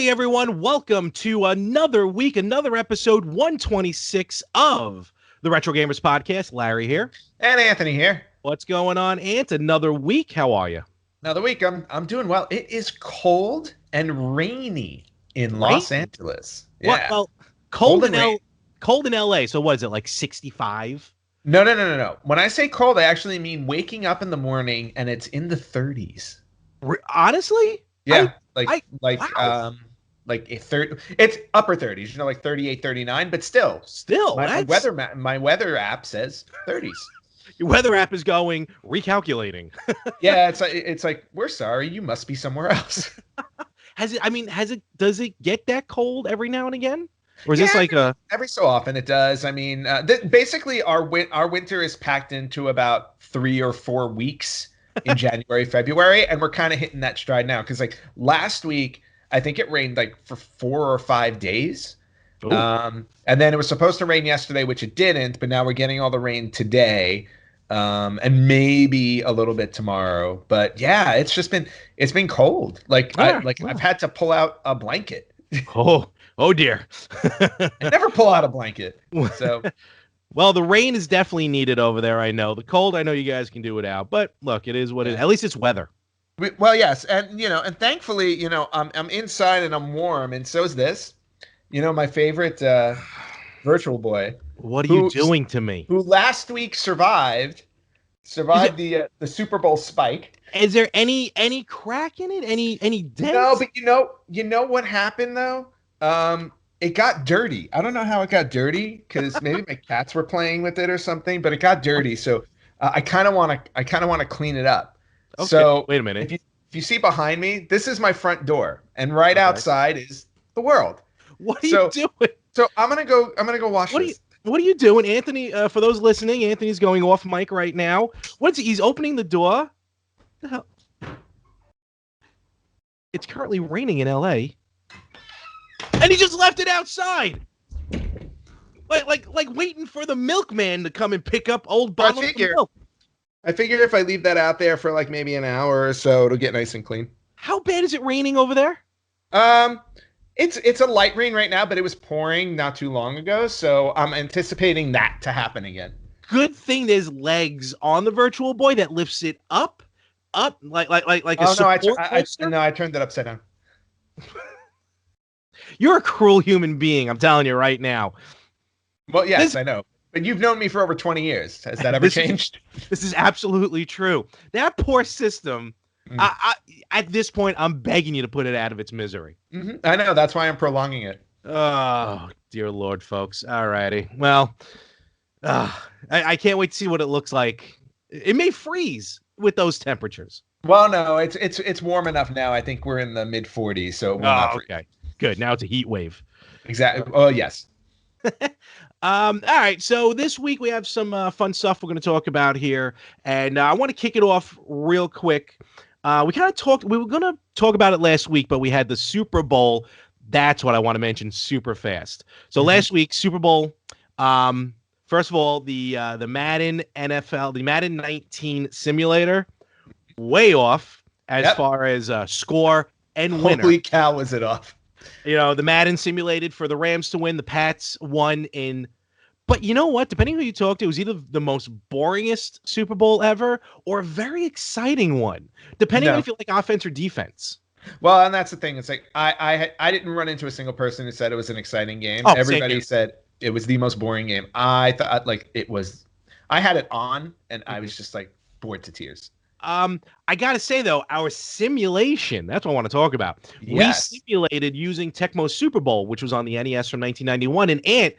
Hey everyone, welcome to another week, another episode 126 of the Retro Gamers Podcast. Larry here. And Anthony here. What's going on, Ant? Another week. How are you? Another week. I'm doing well. It is cold and rainy in Los Angeles. Yeah. Well, cold in LA. So what is it, like 65? No. When I say cold, I actually mean waking up in the morning and it's in the 30s. Honestly? Yeah. Wow. Like it's upper 30s, like 38, 39, but still my weather app says 30s. Your weather app is going recalculating. Yeah, it's like we're sorry, you must be somewhere else. Does it get that cold every now and again? Or is this like every so often it does. I mean, basically our winter is packed into about 3 or 4 weeks in January, February, and we're kind of hitting that stride now because like last week I think it rained like for 4 or 5 days. Ooh. And then it was supposed to rain yesterday, which it didn't, but now we're getting all the rain today. And maybe a little bit tomorrow. But yeah, it's been cold. I've had to pull out a blanket. Oh dear. I never pull out a blanket. So well, the rain is definitely needed over there. I know the cold. I know you guys can do without, but look, it is what it is. At least it's weather. Well, yes, and and thankfully, I'm inside and I'm warm, and so is this. My favorite Virtual Boy. What are you doing to me? Who last week survived the Super Bowl spike. Is there any crack in it? Any dents? No, but you know what happened though? It got dirty. I don't know how it got dirty because maybe my cats were playing with it or something, but it got dirty. So I kind of want to clean it up. Okay. So wait a minute. If you see behind me, this is my front door, and right outside is the world. What are you doing? So I'm gonna go wash this. What are you doing, Anthony? For those listening, Anthony's going off mic right now. He's opening the door. What the hell? It's currently raining in LA. And he just left it outside. Like waiting for the milkman to come and pick up old bottles of milk. I figure if I leave that out there for like maybe an hour or so, it'll get nice and clean. How bad is it raining over there? It's a light rain right now, but it was pouring not too long ago, so I'm anticipating that to happen again. Good thing there's legs on the Virtual Boy that lifts it up like a support poster. No, I turned it upside down. You're a cruel human being, I'm telling you right now. Well, yes, I know. But you've known me for over 20 years. Has that ever changed? This is absolutely true. That poor system, at this point, I'm begging you to put it out of its misery. Mm-hmm. I know. That's why I'm prolonging it. Oh, dear Lord, folks. All righty. Well, I can't wait to see what it looks like. It may freeze with those temperatures. Well, no, it's warm enough now. I think we're in the mid 40s, so it will not freeze. Okay. Good. Now it's a heat wave. Exactly. Oh, yes. All right. So this week we have some fun stuff we're going to talk about here, and I want to kick it off real quick. We were going to talk about it last week, but we had the Super Bowl. That's what I want to mention super fast. So last week, Super Bowl. First of all, the Madden NFL, the Madden 19 simulator, way off as far as score and winner. Holy cow, was it off? The Madden simulated for the Rams to win. The Pats won in. But you know what? Depending on who you talk to, it was either the most boringest Super Bowl ever or a very exciting one, depending on if you like offense or defense. Well, and that's the thing. It's like I didn't run into a single person who said it was an exciting game. Everybody said it was the most boring game. I thought it was. I had it on, and I was just like bored to tears. I gotta say though, our simulation, that's what I want to talk about. Yes. We simulated using Tecmo Super Bowl, which was on the NES from 1991, and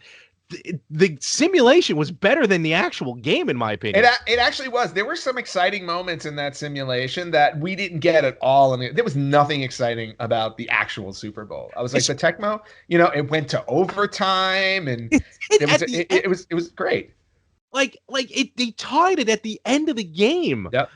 the simulation was better than the actual game, in my opinion. It actually was. There were some exciting moments in that simulation that we didn't get at all. And there was nothing exciting about the actual Super Bowl. I was like, the Tecmo, it went to overtime, and it was great. They tied it at the end of the game. Yep.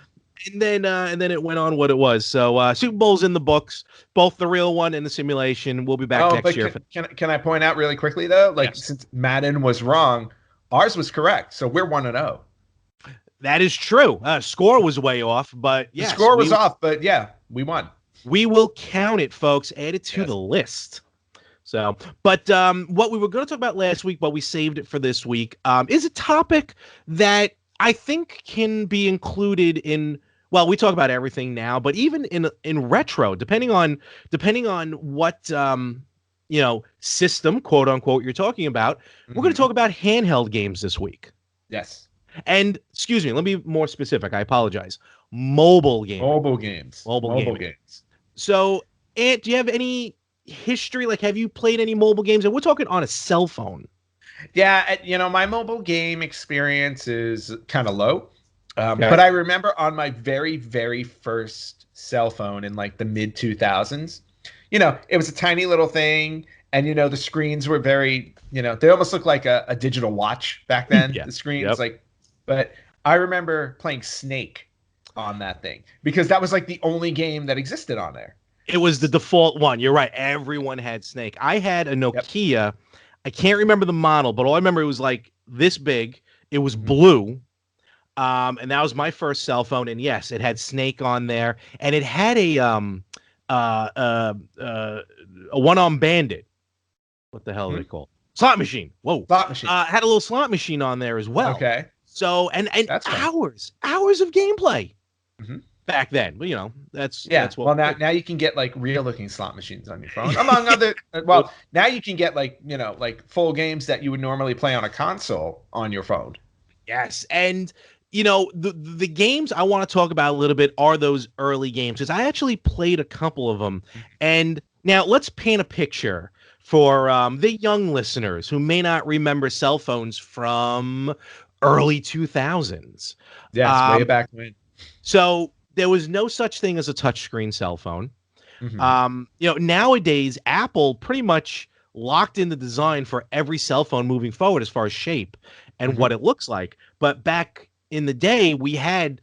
And then it went on what it was. So Super Bowl's in the books, both the real one and the simulation. We'll be back next year. Can I point out really quickly though? Since Madden was wrong, ours was correct. So we're 1-0. That is true. Score was way off, but the score was off, but yeah, we won. We will count it, folks. Add it to Yes. the list. So, but what we were going to talk about last week, but we saved it for this week, is a topic that I think can be included in. Well, we talk about everything now, but even in retro, depending on what system, quote unquote, you're talking about, we're going to talk about handheld games this week. Yes. And excuse me, let me be more specific. I apologize. Mobile games. Mobile games. Mobile games. So, Ant, do you have any history? Like, have you played any mobile games? And we're talking on a cell phone. Yeah, my mobile game experience is kind of low. Okay. But I remember on my very, very first cell phone in like the mid 2000s, it was a tiny little thing. And, the screens were very, they almost looked like a digital watch back then. Yeah. The screens, Yep. but I remember playing Snake on that thing because that was like the only game that existed on there. It was the default one. You're right. Everyone had Snake. I had a Nokia. Yep. I can't remember the model, but all I remember it was like this big. It was blue. And that was my first cell phone. And yes, it had Snake on there. And it had a one-armed bandit. What the hell are they called? Slot machine. Whoa. Slot machine. Had a little slot machine on there as well. Okay. So, and hours of gameplay. Back then, but that's what. Well, now you can get like real looking slot machines on your phone, among other. Well, now you can get like full games that you would normally play on a console on your phone. Yes, and the games I want to talk about a little bit are those early games because I actually played a couple of them. And now let's paint a picture for the young listeners who may not remember cell phones from early 2000s. Yeah, way back when. So there was no such thing as a touchscreen cell phone. Nowadays, Apple pretty much locked in the design for every cell phone moving forward as far as shape and what it looks like. But back in the day, we had,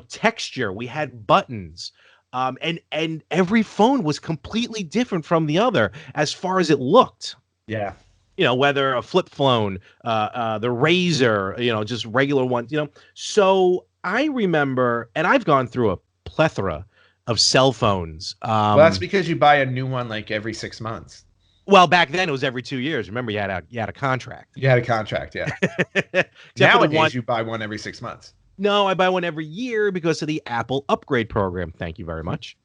texture, we had buttons, and every phone was completely different from the other as far as it looked. Yeah. Whether a flip phone, the Razor, just regular ones, So I remember, and I've gone through a plethora of cell phones. Well, that's because you buy a new one like every 6 months. Well, back then it was every 2 years. Remember, you had a contract. You had a contract, yeah. Nowadays, you buy one every 6 months. No, I buy one every year because of the Apple upgrade program. Thank you very much.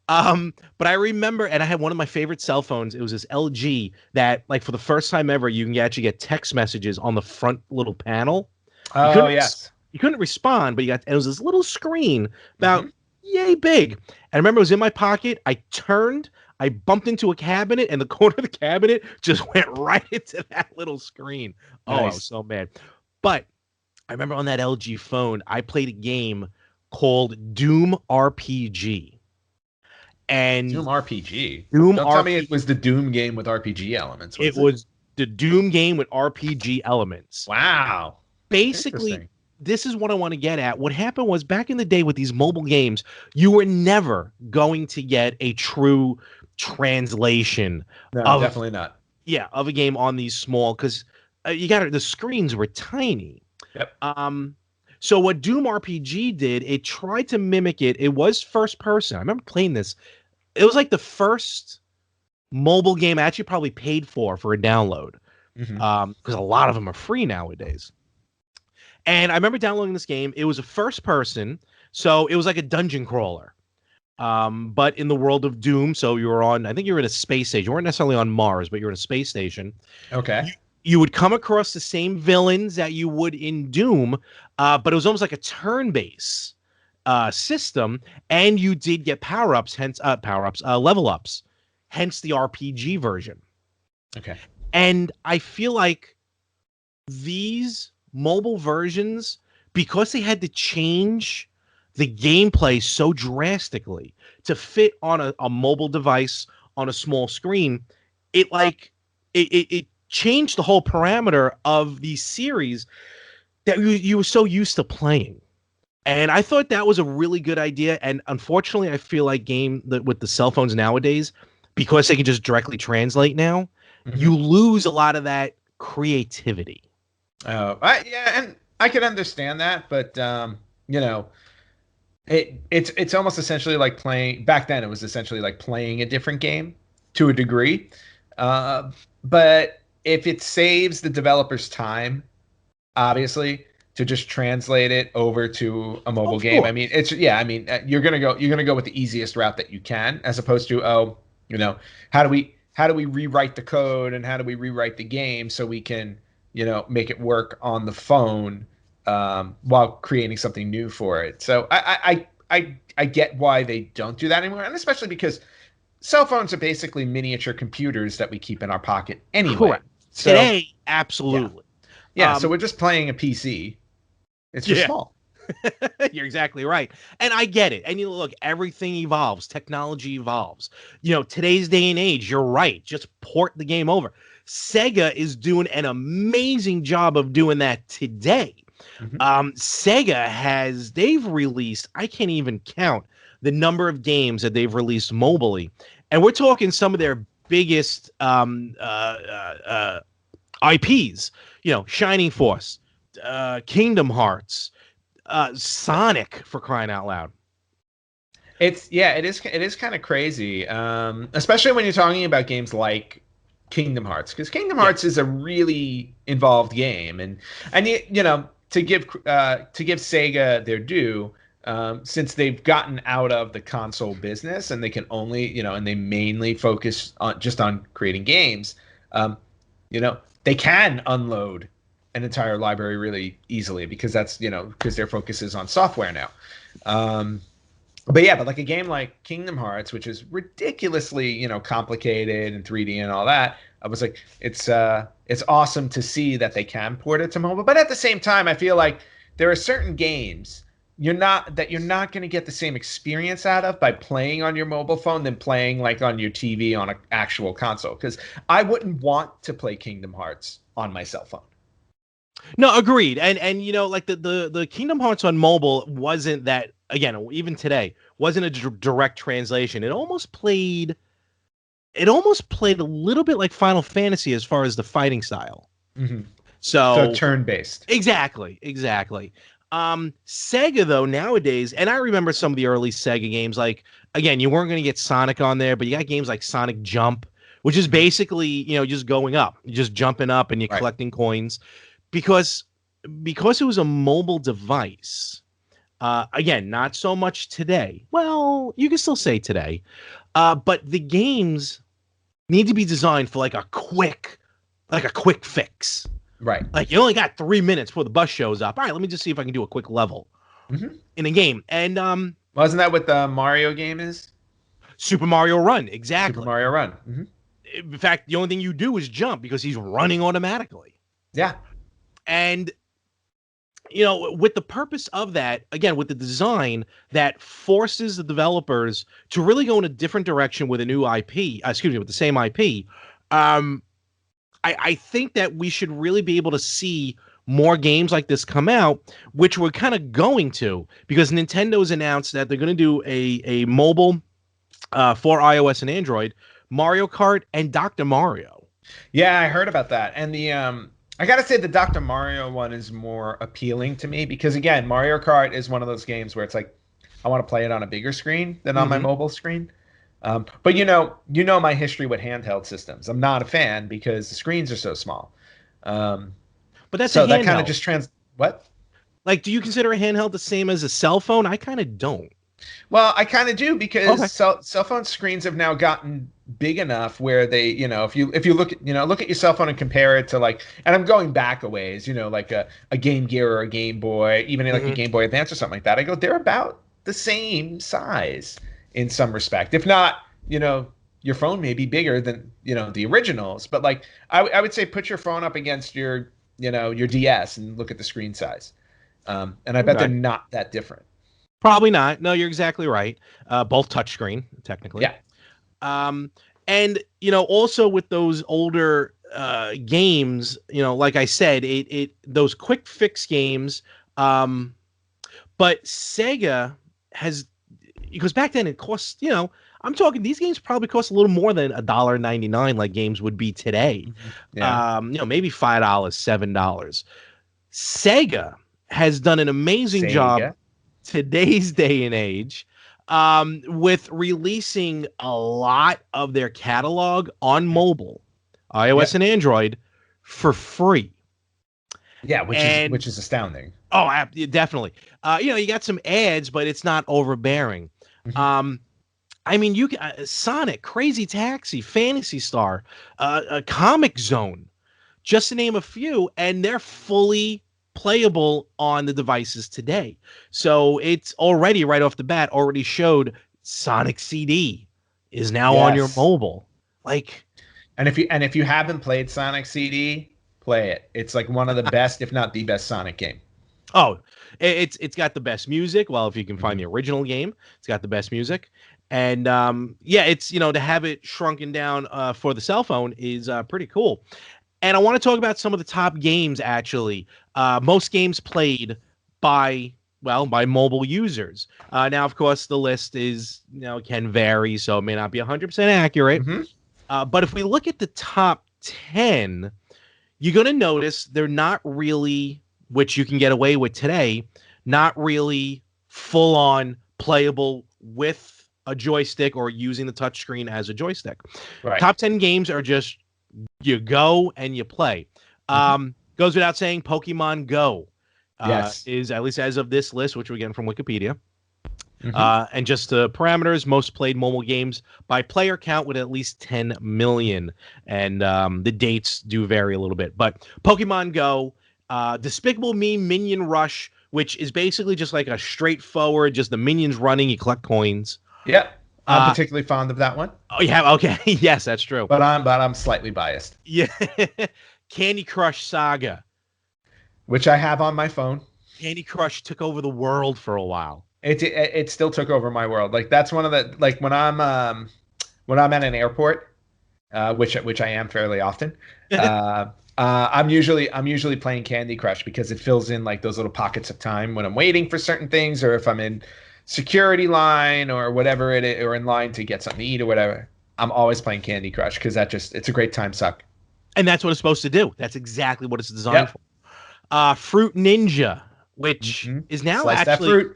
But I remember, and I had one of my favorite cell phones. It was this LG that, like, for the first time ever, you can actually get text messages on the front little panel. Oh, yes. You couldn't respond, but it was this little screen about yay big. And I remember it was in my pocket. I turned, I bumped into a cabinet, and the corner of the cabinet just went right into that little screen. Oh, I was so mad. But I remember on that LG phone, I played a game called Doom RPG. And Doom RPG. Don't tell me it was the Doom game with RPG elements. It was the Doom game with RPG elements. Wow. Basically, this is what I want to get at. What happened was back in the day with these mobile games, you were never going to get a true translation. No, definitely not. Yeah, of a game on these small, because the screens were tiny. Yep. So what Doom RPG did, it tried to mimic it. It was first person. I remember playing this. It was like the first mobile game I actually probably paid for a download, because a lot of them are free nowadays. And I remember downloading this game. It was a first person, so it was like a dungeon crawler, but in the world of Doom. So you were I think you were in a space station. You weren't necessarily on Mars, but you were in a space station. Okay. You would come across the same villains that you would in Doom, but it was almost like a turn-based system, and you did get power-ups, hence level ups, hence the RPG version. Okay. And I feel like these mobile versions, because they had to change the gameplay so drastically to fit on a mobile device on a small screen, it changed the whole parameter of the series that you were so used to playing. And I thought that was a really good idea. And unfortunately, I feel like with the cell phones nowadays, because they can just directly translate now, you lose a lot of that creativity. Yeah, and I can understand that, but It's almost essentially like playing back then. It was essentially like playing a different game to a degree, uh, but if it saves the developer's time, obviously, to just translate it over to a mobile Of game. I course. mean, it's yeah. I mean, you're gonna go with the easiest route that you can, as opposed to you know, how do we rewrite the code and how do we rewrite the game so we can make it work on the phone while creating something new for it. So I get why they don't do that anymore, and especially because cell phones are basically miniature computers that we keep in our pocket anyway. Correct. So Today, yeah, absolutely. yeah. So we're just playing a PC. It's just Yeah. small. You're exactly right. And I get it. And look, everything evolves, technology evolves. Today's day and age, you're right. Just port the game over. Sega is doing an amazing job of doing that today. Hmm. They've released, I can't even count the number of games that they've released mobily. And we're talking some of their biggest IPs, Shining Force, Kingdom Hearts, Sonic, for crying out loud. It is kind of crazy, especially when you're talking about games like Kingdom Hearts, because Kingdom Yeah. Hearts is a really involved game, and to give Sega their due, since they've gotten out of the console business and they can only and they mainly focus on creating games, they can unload an entire library really easily because because their focus is on software now. But like a game like Kingdom Hearts, which is ridiculously, complicated and 3D and all that, I was like, it's awesome to see that they can port it to mobile. But at the same time, I feel like there are certain games you're not going to get the same experience out of by playing on your mobile phone than playing like on your TV on an actual console. Because I wouldn't want to play Kingdom Hearts on my cell phone. No, agreed. And like the Kingdom Hearts on mobile wasn't that, again, even today, wasn't a direct translation. It almost played a little bit like Final Fantasy as far as the fighting style. Mm-hmm. So So turn-based. exactly. Sega though nowadays, and I remember some of the early Sega games, like, again, you weren't going to get Sonic on there, but you got games like Sonic Jump, which is basically, just going up, you're just jumping up and you're Right. collecting coins because it was a mobile device. Again, not so much today. Well, you can still say today, but the games need to be designed for like a quick fix. Right. Like, you only got 3 minutes before the bus shows up. All right, let me just see if I can do a quick level Mm-hmm. in a game. And Wasn't that what the Mario game is? Super Mario Run, Super exactly. Mario Run. Mm-hmm. In fact, the only thing you do is jump because he's running automatically. Yeah. And with the purpose of that, again, with the design that forces the developers to really go in a different direction with a new IP, with the same IP, I think that we should really be able to see more games like this come out, which we're kind of going to, because Nintendo's announced that they're going to do a mobile for iOS and Android, Mario Kart and Dr. Mario. Yeah, I heard about that. And I gotta say the Dr. Mario one is more appealing to me because again, Mario Kart is one of those games where it's like I want to play it on a bigger screen than on my mobile screen. But my history with handheld systems. I'm not a fan because the screens are so small. But that's So a that kind of handheld. just what? Like, do you consider a handheld the same as a cell phone? I kind of don't. Well, I kind of do because Okay. cell phone screens have now gotten big enough where they, if you look at your cell phone and compare it to like, and I'm going back a ways, like a Game Gear or a Game Boy, even like a Game Boy Advance or something like that. I go, they're about the same size in some respect. If not, your phone may be bigger than the originals, but like I would say put your phone up against your DS and look at the screen size, and I bet they're Okay. not that different. Probably not. No, you're exactly right. Both touchscreen, technically. Yeah. And also with those older games, like I said, it those quick fix games. But Sega has, because back then it cost, I'm talking, these games probably cost a little more than $1.99 like games would be today. Yeah. Maybe $5, $7. Sega has done an amazing job. Sega. today's day and age, with releasing a lot of their catalog on mobile, iOS and Android, for free. Yeah, And which is astounding. oh, definitely. You got some ads, but it's not overbearing. Mhm. I mean, you can Sonic, Crazy Taxi, Fantasy Star, Comic Zone, just to name a few, and they're fully playable on the devices today. So it's already right off the bat already showed Sonic CD is now on your Yes. mobile. Like, And if you haven't played Sonic CD, play it. It's like one of the best, if not the best Sonic game. oh, it's got the best music. Well, if you can find Mhm. the original game, it's got the best music. And yeah, it's to have it shrunken down for the cell phone is pretty cool. And I want to talk about some of the top games actually. Most games played by by mobile users. Now, of course, the list is can vary, so it may not be 100% accurate. Mhm. But if we look at the top 10, you're going to notice they're not really, which you can get away with today, not really full on playable with a joystick or using the touchscreen as a joystick. Right. Top 10 games are just you go and you play. Mhm. Goes without saying, Pokemon Go Yes. is, at least as of this list, which we're getting from Wikipedia. Mhm. And just the parameters, most played mobile games by player count with at least 10 million. And the dates do vary a little bit. But Pokemon Go, Despicable Me Minion Rush, which is basically just like a straightforward, just the minions running, you collect coins. Yep. I'm Uh, particularly fond of that one, oh, yeah, okay. Yes, that's true. but I'm slightly biased, Yeah. Candy Crush Saga. which I have on my phone. Candy Crush took over the world for a while. It still took over my world. Like that's one of the like when I'm at an airport, which I am fairly often. I'm usually playing Candy Crush because it fills in like those little pockets of time when I'm waiting for certain things, or if I'm in security line or whatever it is, or in line to get something to eat or whatever. I'm always playing Candy Crush because it's a great time suck. And that's what it's supposed to do. That's exactly what it's designed Yep. for. Fruit Ninja, which Hmm. is now Slice that actually fruit.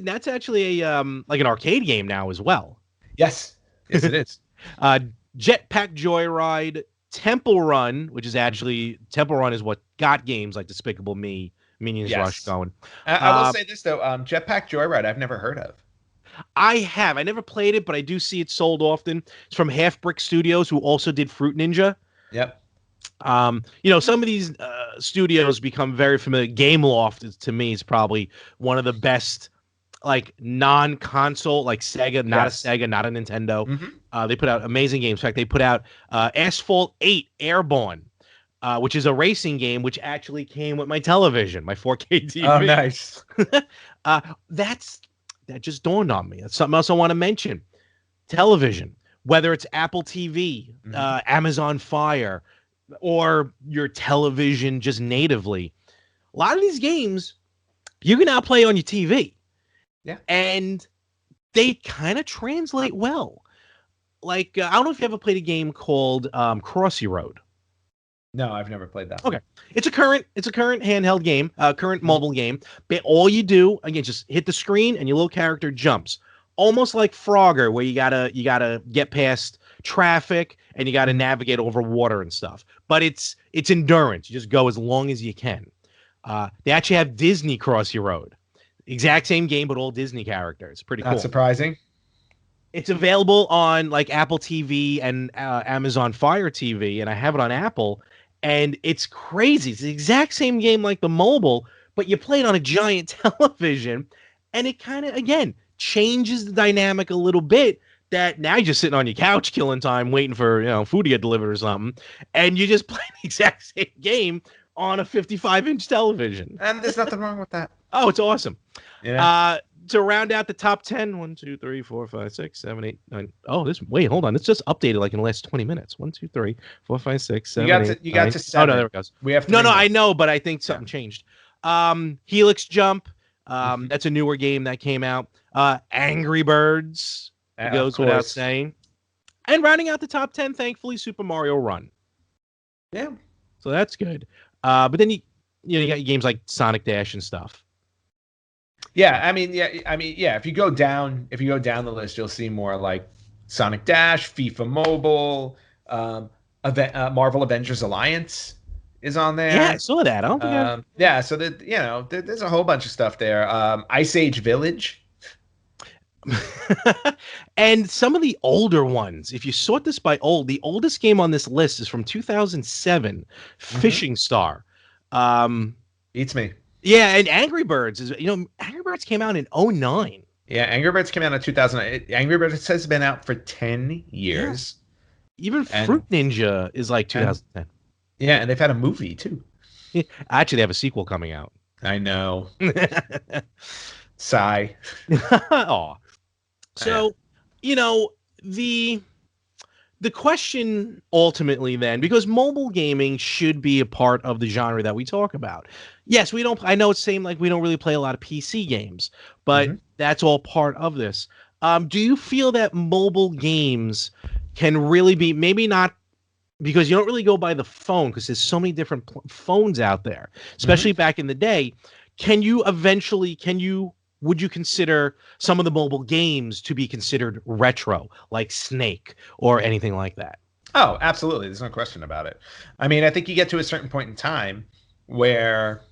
that's actually a like an arcade game now as well. Yes. Yes, it is. Uh Jetpack Joyride, Temple Run, which is actually Temple Run is what got games like Despicable Me, Minions Rush Yes. going. I will say this though, Jetpack Joyride, I've never heard of. I never played it, but I do see it sold often. It's from Half Brick Studios, who also did Fruit Ninja. Yep. Some of these studios become very familiar. Gameloft to me is probably one of the best, like non-console, like Sega, not a Yes. Sega, not a Nintendo. Hmm. They put out amazing games. In fact, they put out Asphalt 8 Airborne, which is a racing game, which actually came with my television, my 4K TV. Oh, nice. uh, that just dawned on me. That's something else I want to mention. Television, whether it's Apple TV, Mhm. Amazon Fire, or your television just natively. A lot of these games you can now play on your TV. Yeah. And they kind of translate well. Like, I don't know if you ever played a game called Crossy Road. No, I've never played that. Okay. It's a current handheld game, current Mhm. mobile game. But all you do, again, just hit the screen and your little character jumps. Almost like Frogger, where you gotta get past traffic and you gotta Mhm. navigate over water and stuff. But it's endurance. You just go as long as you can. They actually have Disney Cross Your Road. Exact same game, but all Disney characters. Pretty Not cool. surprising. It's available on like Apple TV and Amazon Fire TV, and I have it on Apple. And it's crazy. It's the exact same game like the mobile, but you play it on a giant television, and it kind of again changes the dynamic a little bit. That now you're just sitting on your couch, killing time, waiting for food to get delivered or something, and you just play the exact same game on a 55-inch television. And there's nothing wrong with that. Oh, it's awesome. Yeah. To round out the top 10, 1, 2, 3, 4, 5, 6, 7, 8, 9. Oh, hold on. It's just updated like in the last 20 minutes. 1, 2, 3, 4, 5, 6, 7, You got 8, to 9. seven. Oh, no, there it goes. We have No, three more. I know, but I think something changed. Helix Jump. Mhm. That's a newer game that came out. Angry Birds. It Of goes without course. saying. And rounding out the top 10, thankfully, Super Mario Run. Yeah. So that's good. But then you got games like Sonic Dash and stuff. Yeah, yeah. If you go down the list, you'll see more like Sonic Dash, FIFA Mobile, Marvel Avengers Alliance is on Yeah, I there. saw that. I don't think I. Yeah, so that there's a whole bunch of stuff there. Ice Age Village. And some of the older ones, if you sort this by the oldest game on this list is from 2007, Fishing Star. Beats me. Yeah, and Angry Birds is, Angry Birds came out in '09. Yeah, Angry Birds came out in 2000. Angry Birds has been out for 10 years. Yeah. Even Fruit Ninja is like 2010. Yeah, and they've had a movie too. Actually, they have a sequel coming out. I know. Sigh. Aw. So, the question ultimately then, because mobile gaming should be a part of the genre that we talk about. Yes, I know it seemed like we don't really play a lot of PC games, but that's all part of this. Do you feel that mobile games can really be, maybe not, because you don't really go by the phone because there's so many different phones out there, especially back in the day. Would you consider some of the mobile games to be considered retro, like Snake or anything like that? Oh, absolutely. There's no question about it. I mean, I think you get to a certain point in time where,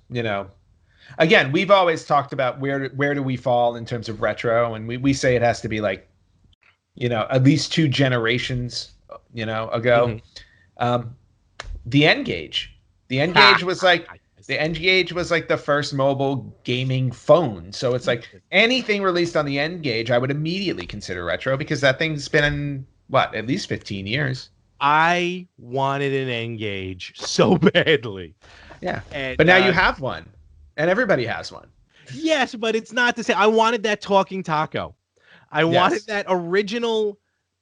again, we've always talked about where do we fall in terms of retro, and we say it has to be like, at least 2 generations, ago. The N-Gage. The N-Gage was like the N-Gage was like the first mobile gaming phone. So it's like anything released on the N-Gage, I would immediately consider retro because that thing's been at least 15 years. I wanted an N-Gage so badly. Yeah. But now you have one. And everybody has one. Yes, but it's not the same. I wanted that talking taco. I wanted that original.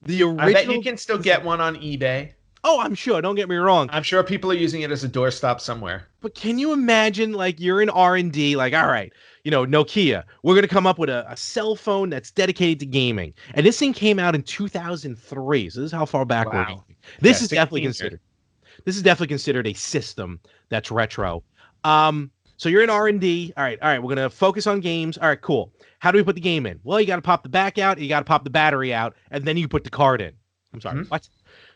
I bet you can still get one on eBay. Oh, I'm sure. Don't get me wrong. I'm sure people are using it as a doorstop somewhere. But can you imagine, like, you're in R&D, like, all right, Nokia, we're going to come up with a cell phone that's dedicated to gaming. And this thing came out in 2003. So this is how far back we're going. This is definitely considered a system that's retro. So you're in R&D. All right, we're going to focus on games. All right, cool. How do we put the game in? Well, you got to pop the back out, you got to pop the battery out, and then you put the card in. I'm sorry, what?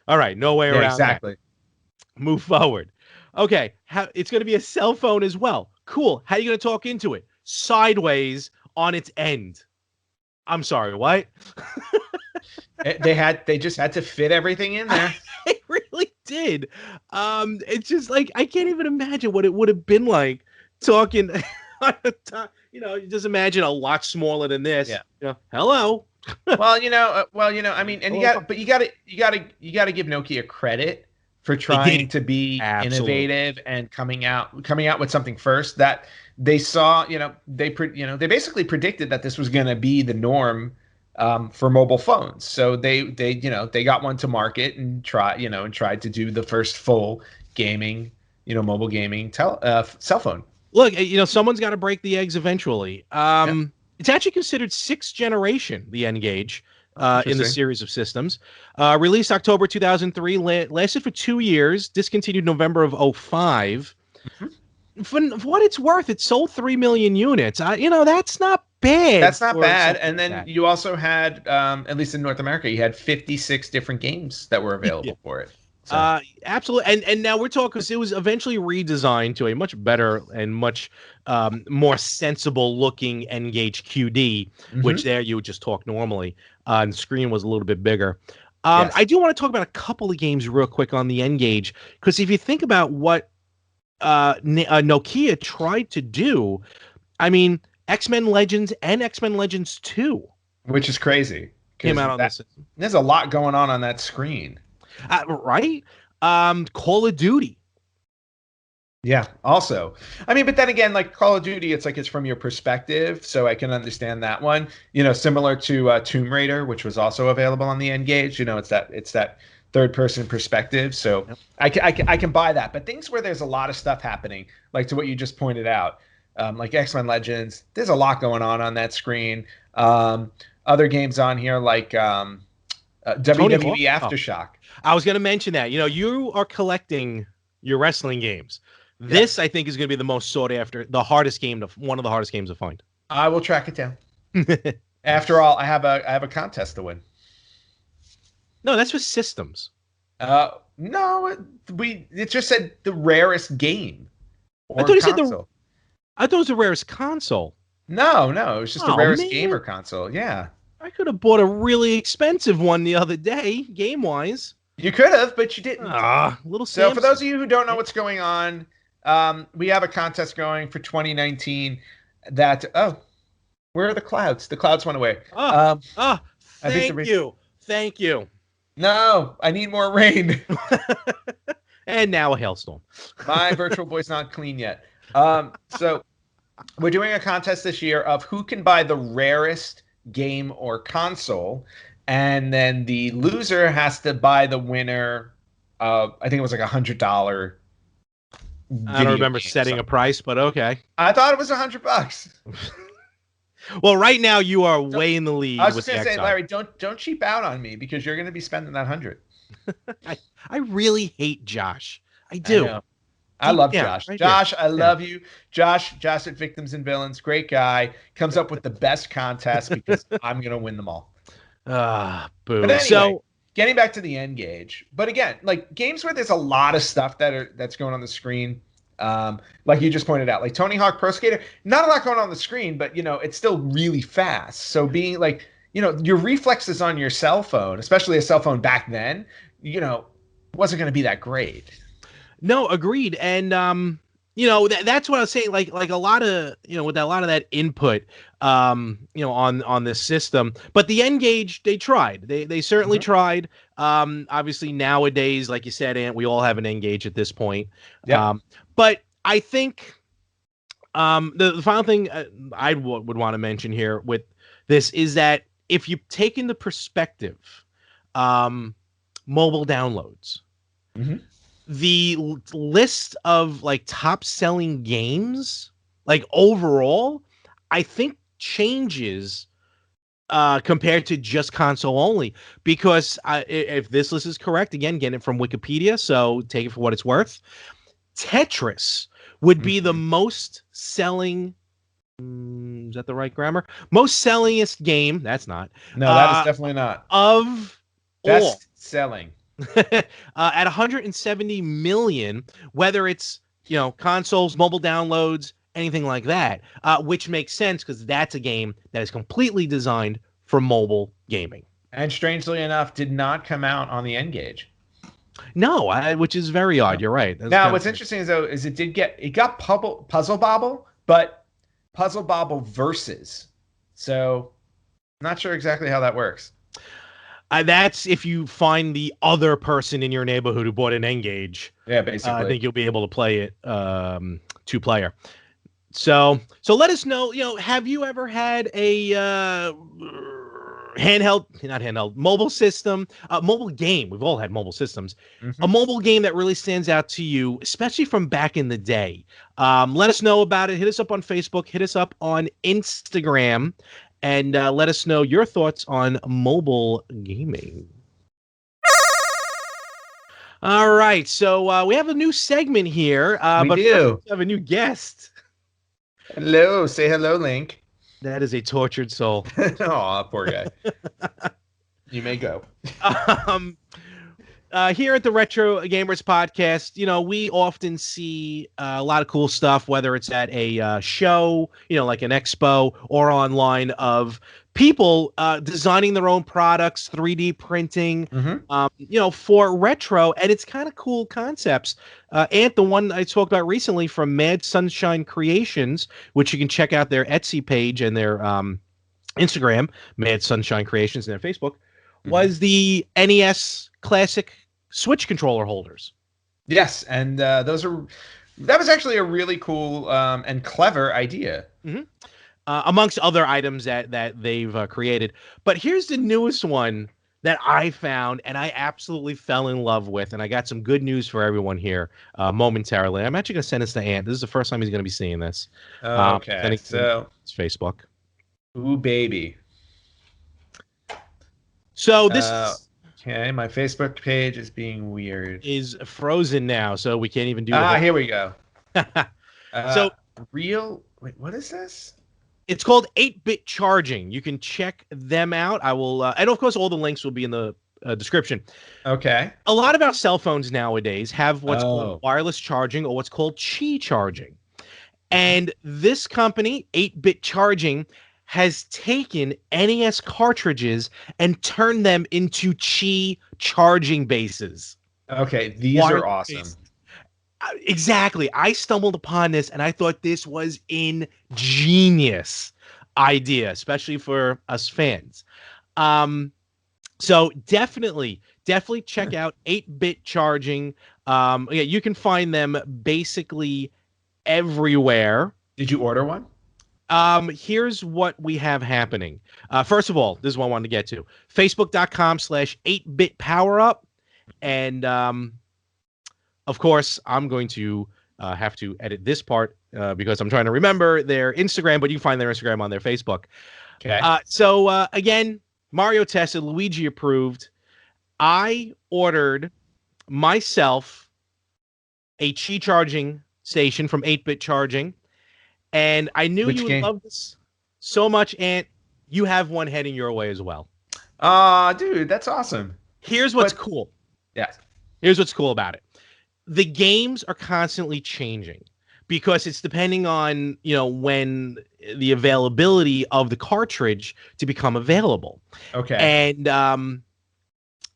All right, no way around exactly. that. Move forward. Okay, it's going to be a cell phone as well. Cool. How are you going to talk into it? Sideways on its end. I'm sorry, what? They just had to fit everything in there. They really did. It's just like I can't even imagine what it would have been like talking. You just imagine a lot smaller than this. Yeah. Hello. I mean, and you got to give Nokia credit for trying to be innovative and coming out with something first that they saw. They basically predicted that this was going to be the norm for mobile phones. So they got one to market and tried to do the first full gaming, mobile gaming cell phone. Look, someone's got to break the eggs eventually. It's actually considered 6th generation, the N-Gage, in the series of systems. Released October 2003, lasted for 2 years, discontinued November of 2005. For what it's worth, it sold 3 million units. That's not bad. That's not bad. And then you also had, at least in North America, you had 56 different games that were available for it. So. Absolutely. And now we're talking, because it was eventually redesigned to a much better and much more sensible looking N-Gage QD, which there you would just talk normally. And the screen was a little bit bigger. I do want to talk about a couple of games real quick on the N-Gage, because if you think about what Nokia tried to do, I mean, X-Men Legends and X-Men Legends 2. Which is crazy. Came out on this system. There's a lot going on that screen. Right? Call of Duty. Yeah, also. I mean, but then again, like Call of Duty, it's from your perspective, so I can understand that one. Similar to Tomb Raider, which was also available on the N-Gage. It's that third-person perspective, so I can buy that. But things where there's a lot of stuff happening, like to what you just pointed out, like X-Men Legends, there's a lot going on that screen. Other games on here like WWE Aftershock. I was going to mention that. You are collecting your wrestling games. This, I think, is going to be the most sought after, one of the hardest games to find. I will track it down. After all, I have a contest to win. No, that's for systems. No, it just said the rarest game I or thought you said console. I thought it was the rarest console. No, it was just the Oh rarest game man, or console. Yeah. I could have bought a really expensive one the other day, game wise. You could have, but you didn't. Little So for those Samson. of you who don't know what's going on, we have a contest going for 2019 that where are the clouds? The clouds went away. I think Thank you. No, I need more rain. And now a hailstorm. My Virtual Boy's not clean yet. So we're doing a contest this year of who can buy the rarest game or console, and then the loser has to buy the winner. I think it was like $100. I don't remember setting a price, but okay. I thought it was $100. Well, right now you are way in the lead. I was just gonna say, Larry, don't cheap out on me because you're gonna be spending that $100. I really hate Josh. I do. I love Josh. Right Josh, I love you. Josh at Victims and Villains, great guy. Comes up with the best contests because I'm gonna win them all. Boo. But anyway, so getting back to the N-Gage, but again, like games where there's a lot of stuff that's going on the screen. Like you just pointed out, like Tony Hawk Pro Skater, not a lot going on the screen, but it's still really fast. So being like, your reflexes on your cell phone, especially a cell phone back then, wasn't going to be that great. No, agreed. And that's what I was saying. Like a lot of with a lot of that input, on this system. But the N-Gage, they tried. They certainly tried. Obviously nowadays, like you said, Ant, we all have an N-Gage at this point. Yeah. But I think the final thing I would want to mention here with this is that if you've taken the perspective, mobile downloads, the list of like top selling games, like overall, I think changes compared to just console only, because if this list is correct, again, getting it from Wikipedia, so take it for what it's worth, Tetris would be the most selling. Is that the right grammar? Most sellingest game. That's not. No, that is definitely not. Of best all. Selling. At 170 million, whether it's consoles, mobile downloads, anything like that, which makes sense because that's a game that is completely designed for mobile gaming. And strangely enough, did not come out on the N-Gage. No, which is very odd. You're right. Now, what's interesting is it got Puzzle Bobble, but Puzzle Bobble Versus. So, not sure exactly how that works. That's if you find the other person in your neighborhood who bought an N-Gage. Yeah, basically. I think you'll be able to play it 2-player. So let us know. Have you ever had a mobile system, mobile game? We've all had mobile systems. A mobile game that really stands out to you, especially from back in the day. Let us know about it. Hit us up on Facebook. Hit us up on Instagram. And let us know your thoughts on mobile gaming. All right. So we have a new segment here. We do. We have a new guest. Hello. Say hello, Link. That is a tortured soul. Aw, poor guy. You may go. Here at the Retro Gamers Podcast, we often see a lot of cool stuff, whether it's at a show, like an expo, or online, of people designing their own products, 3D printing, for retro, and it's kind of cool concepts. And the one I talked about recently from Mad Sunshine Creations, which you can check out their Etsy page and their Instagram, Mad Sunshine Creations, and their Facebook, was the NES Classic Switch controller holders. Yes, and that was actually a really cool and clever idea. Amongst other items that they've created. But here's the newest one that I found and I absolutely fell in love with, and I got some good news for everyone here momentarily. I'm actually going to send this to Ant. This is the first time he's going to be seeing this. Okay, so it's Facebook. Ooh, baby. So this okay, my Facebook page is being weird. Is frozen now, so we can't even do here we go. So wait, what is this? It's called 8-Bit Charging. You can check them out. I will, and of course, all the links will be in the description. Okay. A lot of our cell phones nowadays have what's called Oh. wireless charging or what's called Qi charging. And this company, 8-Bit Charging, has taken NES cartridges and turned them into Qi charging bases. Okay, these Wireless are awesome. bases. Exactly. I stumbled upon this and I thought this was ingenious idea, especially for us fans. So definitely check out 8-Bit Charging. Yeah, you can find them basically everywhere. Did you order one? Here's what we have happening. First of all, this is what I wanted to get to. Facebook.com/8bitpowerup. And of course, I'm going to have to edit this part because I'm trying to remember their Instagram, but you can find their Instagram on their Facebook. Okay. So again, Mario tested, Luigi approved. I ordered myself a Qi charging station from 8-Bit Charging, and I knew you would love this so much, and you have one heading your way as well. Dude, that's awesome. Here's what's cool. Yes. Here's what's cool about it. The games are constantly changing because it's depending on, when the availability of the cartridge to become available. Okay. And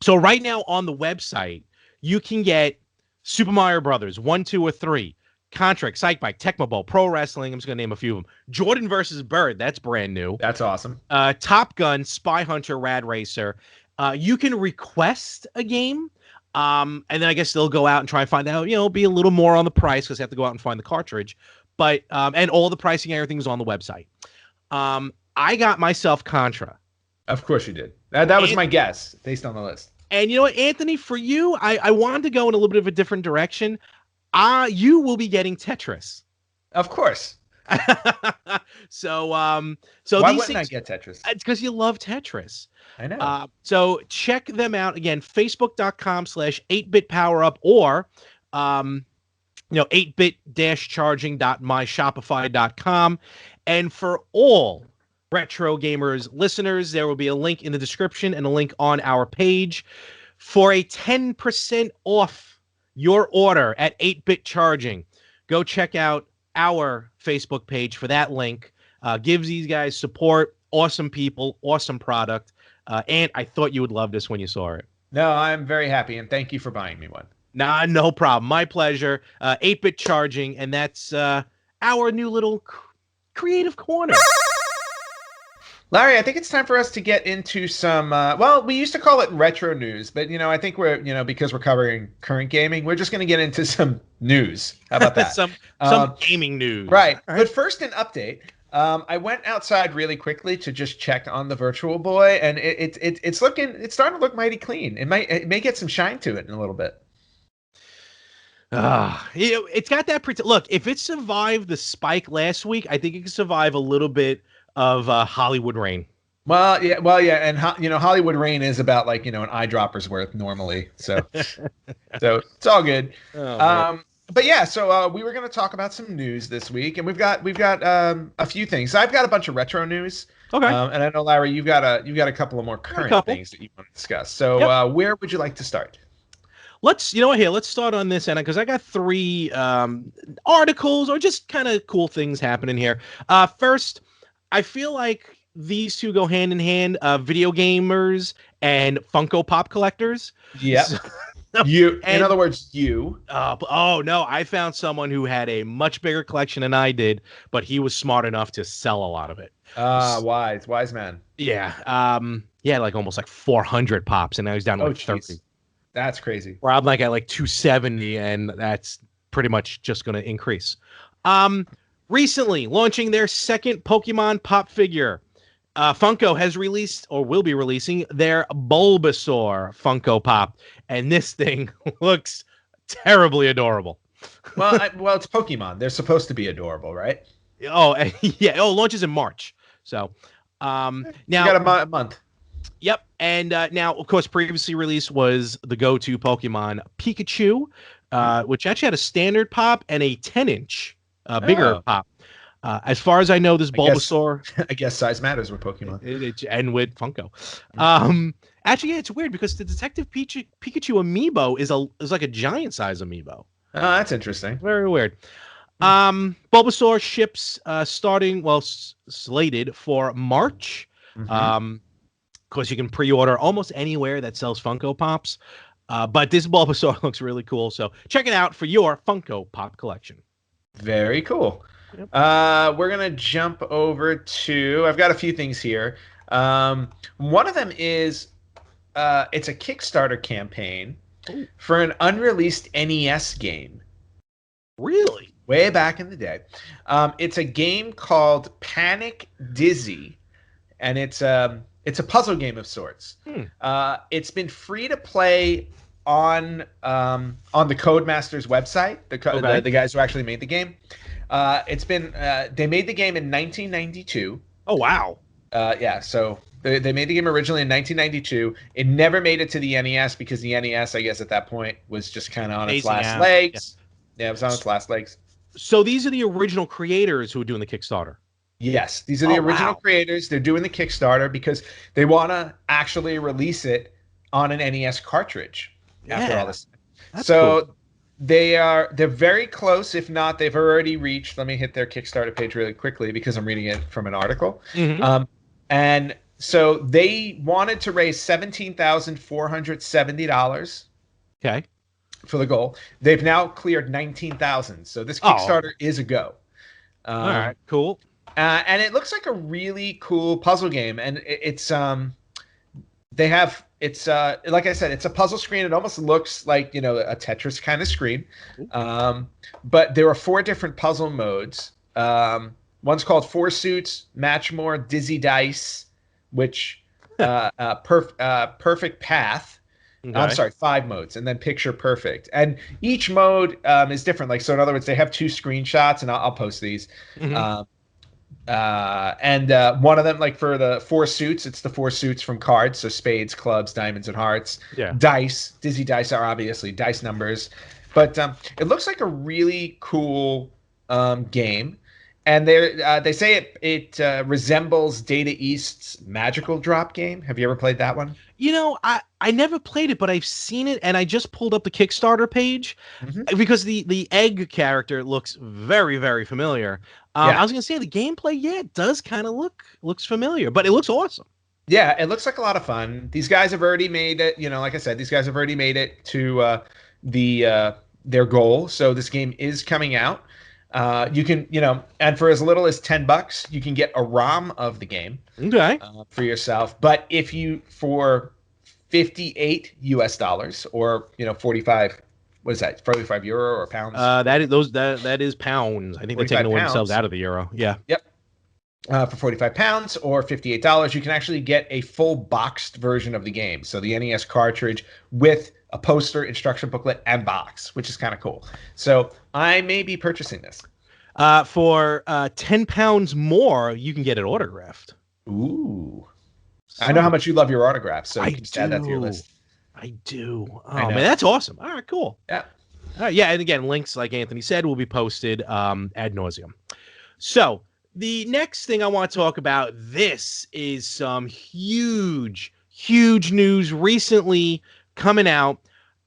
so right now on the website, you can get Super Mario Brothers 1, 2, or 3, Contra, Excite Bike, Tecmo Bowl, Pro Wrestling. I'm just gonna name a few of them. Jordan versus Bird, that's brand new. That's awesome. Top Gun, Spy Hunter, Rad Racer. You can request a game. And then I guess they'll go out and try and find out, be a little more on the price because they have to go out and find the cartridge. But and all the pricing, everything is on the website. I got myself Contra. Of course you did. That was my guess based on the list. And you know what, Anthony, for you, I wanted to go in a little bit of a different direction. You will be getting Tetris. Of course. So why these wouldn't things, I get Tetris? It's because you love Tetris. I know. So check them out again, facebook.com/8bitpowerup or 8bit-charging.myshopify.com. And for all Retro Gamers listeners, there will be a link in the description and a link on our page for a 10% off your order at 8-Bit Charging. Go check out our Facebook page for that link. Gives these guys support. Awesome people, awesome product. And I thought you would love this when you saw it. No, I'm very happy, and thank you for buying me one. Nah, no problem. My pleasure. 8-Bit Charging, and that's our new little creative corner. Larry, I think it's time for us to get into some, we used to call it retro news, but, I think we're, because we're covering current gaming, we're just going to get into some news. How about that? some gaming news. Right. But first, an update. I went outside really quickly to just check on the Virtual Boy, and it's starting to look mighty clean. It may get some shine to it in a little bit. It's got that look. If it survived the spike last week, I think it can survive a little bit of Hollywood Rain. Well, yeah, and Hollywood Rain is about like an eyedropper's worth normally, so it's all good. But yeah, so we were going to talk about some news this week, and we've got a few things. So I've got a bunch of retro news. Okay. And I know, Larry, you've got a couple of more current things that you want to discuss. So where would you like to start? Let's start on this end because I got 3 articles or just kind of cool things happening here. First, I feel like these two go hand in hand, video gamers and Funko Pop collectors. Yeah. In other words, you. Oh no, I found someone who had a much bigger collection than I did, but he was smart enough to sell a lot of it. Wise man. Yeah. He had like 400 pops, and now he's down to like 30. That's crazy. Where I'm like at like 270, and that's pretty much just going to increase. Recently launching their second Pokemon Pop figure. Funko has released or will be releasing their Bulbasaur Funko Pop, and this thing looks terribly adorable. Well, it's Pokemon. They're supposed to be adorable, right? Oh, yeah. Oh, launches in March. So, now you got a month. Yep. And now, of course, previously released was the go-to Pokemon Pikachu, which actually had a standard pop and a 10-inch bigger pop. As far as I know, this I guess Bulbasaur I guess size matters with Pokemon. and with Funko. Actually, yeah, it's weird because the Detective Pikachu amiibo is like a giant size amiibo. Oh, that's interesting. Very weird. Bulbasaur ships starting slated for March. Mhm. Of course, you can pre-order almost anywhere that sells Funko Pops. But this Bulbasaur looks really cool, so check it out for your Funko Pop collection. Very cool. Yep. We're gonna jump over to. I've got a few things here. One of them is it's a Kickstarter campaign Ooh. for an unreleased NES game. Really? Way back in the day. It's a game called Panic Dizzy, and it's a puzzle game of sorts. It's been free to play on the Codemasters website, the guys who actually made the game. It's been they made the game in 1992. Oh wow! Yeah, so they made the game originally in 1992. It never made it to the NES because the NES, I guess, at that point was just kind of on its last legs. Yeah, it was on its last legs. So these are the original creators who are doing the Kickstarter. Yes, these are the original creators. They're doing the Kickstarter because they want to actually release it on an NES cartridge after all this. That's so cool. they're very close. If not, they've already reached. Let me hit their Kickstarter page really quickly because I'm reading it from an article. And so they wanted to raise $17,470. Okay. For the goal. They've now cleared 19,000. So this Kickstarter is a go. All right, cool. And it looks like a really cool puzzle game. And it's like I said, it's a puzzle screen. It almost looks like, a Tetris kind of screen. But there are 4 different puzzle modes. One's called Four Suits, Match More, Dizzy Dice, which Perfect Path. Okay. I'm sorry, 5 modes, and then Picture Perfect. And each mode is different. Like, so in other words, they have 2 screenshots, and I'll post these. And one of them, like for the 4 suits, it's the 4 suits from cards. So spades, clubs, diamonds, and hearts. Yeah. Dice, Dizzy Dice are obviously dice numbers. But it looks like a really cool game. And they say it resembles Data East's Magical Drop game. Have you ever played that one? I never played it, but I've seen it, and I just pulled up the Kickstarter page because the egg character looks very, very familiar. I was gonna say the gameplay, it does kind of looks familiar, but it looks awesome. Yeah, it looks like a lot of fun. These guys have already made it. Like I said, these guys have already made it to their goal. So this game is coming out. You can, and for as little as $10, you can get a ROM of the game. Okay. For yourself. But if you, for $58 US or, 45, what is that? 45 euro or pounds? That is pounds. I think they're taking themselves out of the euro. Yeah. Yep. For 45 pounds or $58, you can actually get a full boxed version of the game. So the NES cartridge with a poster, instruction booklet, and box, which is kind of cool. So I may be purchasing this. For 10 pounds more, you can get it autographed. Ooh. I know how much you love your autographs, so you can just add that to your list. I do. Oh, man, that's awesome. All right, cool. Yeah. All right, yeah, and again, links, like Anthony said, will be posted ad nauseum. So the next thing I want to talk about, this is some huge news recently coming out,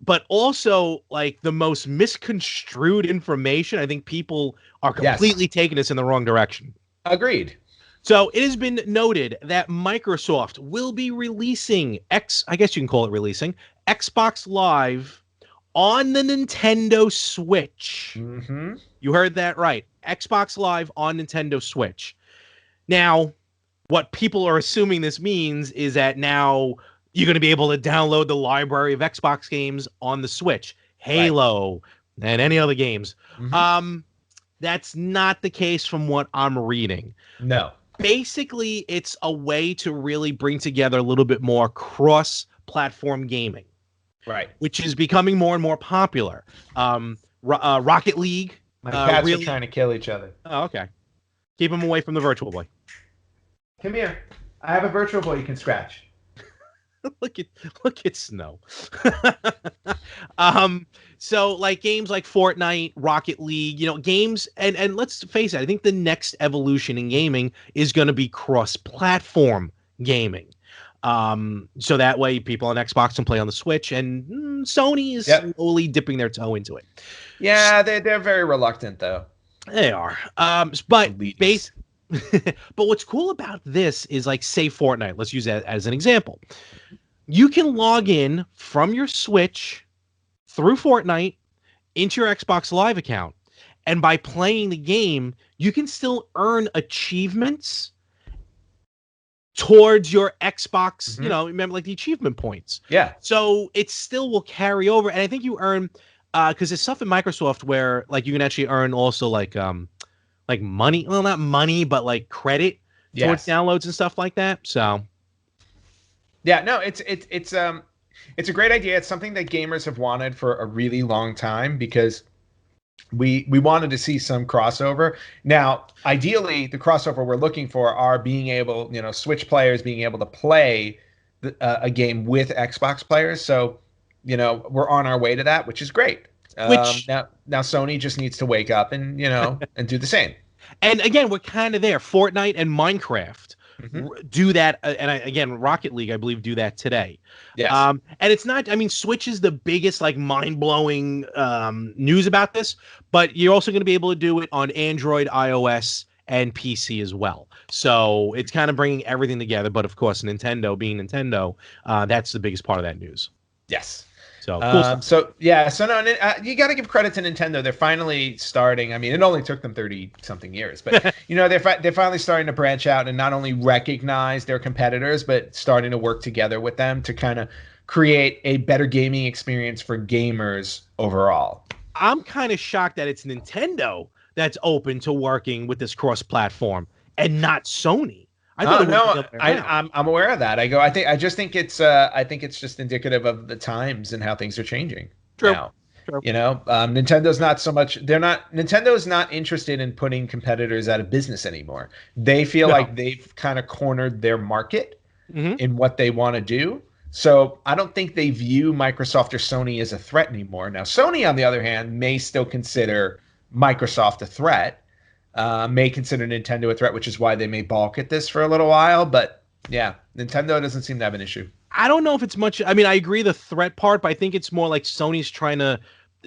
but also like the most misconstrued information. I think people are completely taking this in the wrong direction. Agreed. So it has been noted that Microsoft will be releasing I guess you can call it releasing Xbox Live on the Nintendo Switch. You heard that right. Xbox Live on Nintendo Switch. Now, what people are assuming this means is that now you're going to be able to download the library of Xbox games on the Switch, Halo, and any other games. That's not the case from what I'm reading. No. Basically, it's a way to really bring together a little bit more cross-platform gaming. Right. Which is becoming more and more popular. Rocket League. My cats are trying to kill each other. Oh, okay. Keep them away from the Virtual Boy. Come here. I have a Virtual Boy you can scratch. Look at Snow. So like games like Fortnite, Rocket League, games, and let's face it, I think the next evolution in gaming is going to be cross-platform gaming. So that way people on Xbox can play on the Switch, and Sony is slowly dipping their toe into it. Yeah, they're very reluctant though. They are. But but what's cool about this is, like, say Fortnite, let's use that as an example. You can log in from your Switch through Fortnite into your Xbox Live account. And by playing the game, you can still earn achievements towards your Xbox, remember, like the achievement points. Yeah. So it still will carry over. And I think you earn, because there's stuff in Microsoft where, like, you can actually earn also like money. Well, not money, but like credit towards downloads and stuff like that. So. Yeah, no, it's a great idea. It's something that gamers have wanted for a really long time, because we wanted to see some crossover. Now, ideally, the crossover we're looking for are being able, Switch players being able to play a game with Xbox players. So, we're on our way to that, which is great. Now Sony just needs to wake up and and do the same. And again, we're kind of there. Fortnite and Minecraft do that, and again, Rocket League, I believe, do that today. Yes. And it's not, I mean, Switch is the biggest, like, mind-blowing news about this, but you're also going to be able to do it on Android, iOS, and PC as well. So it's kind of bringing everything together. But of course, Nintendo being Nintendo, that's the biggest part of that news. Yes. So cool. So no, you got to give credit to Nintendo. They're finally starting. I mean, it only took them 30-something years, but they're finally starting to branch out and not only recognize their competitors, but starting to work together with them to kind of create a better gaming experience for gamers overall. I'm kind of shocked that it's Nintendo that's open to working with this cross-platform and not Sony. I'm aware of that. I just think it's just indicative of the times and how things are changing now. True. Nintendo's not so much. Nintendo's not interested in putting competitors out of business anymore. They feel like they've kind of cornered their market in what they want to do. So I don't think they view Microsoft or Sony as a threat anymore. Now, Sony, on the other hand, may still consider Microsoft a threat. May consider Nintendo a threat, which is why they may balk at this for a little while. But yeah, Nintendo doesn't seem to have an issue. I don't know if it's much. I mean, I agree the threat part, but I think it's more like Sony's trying to.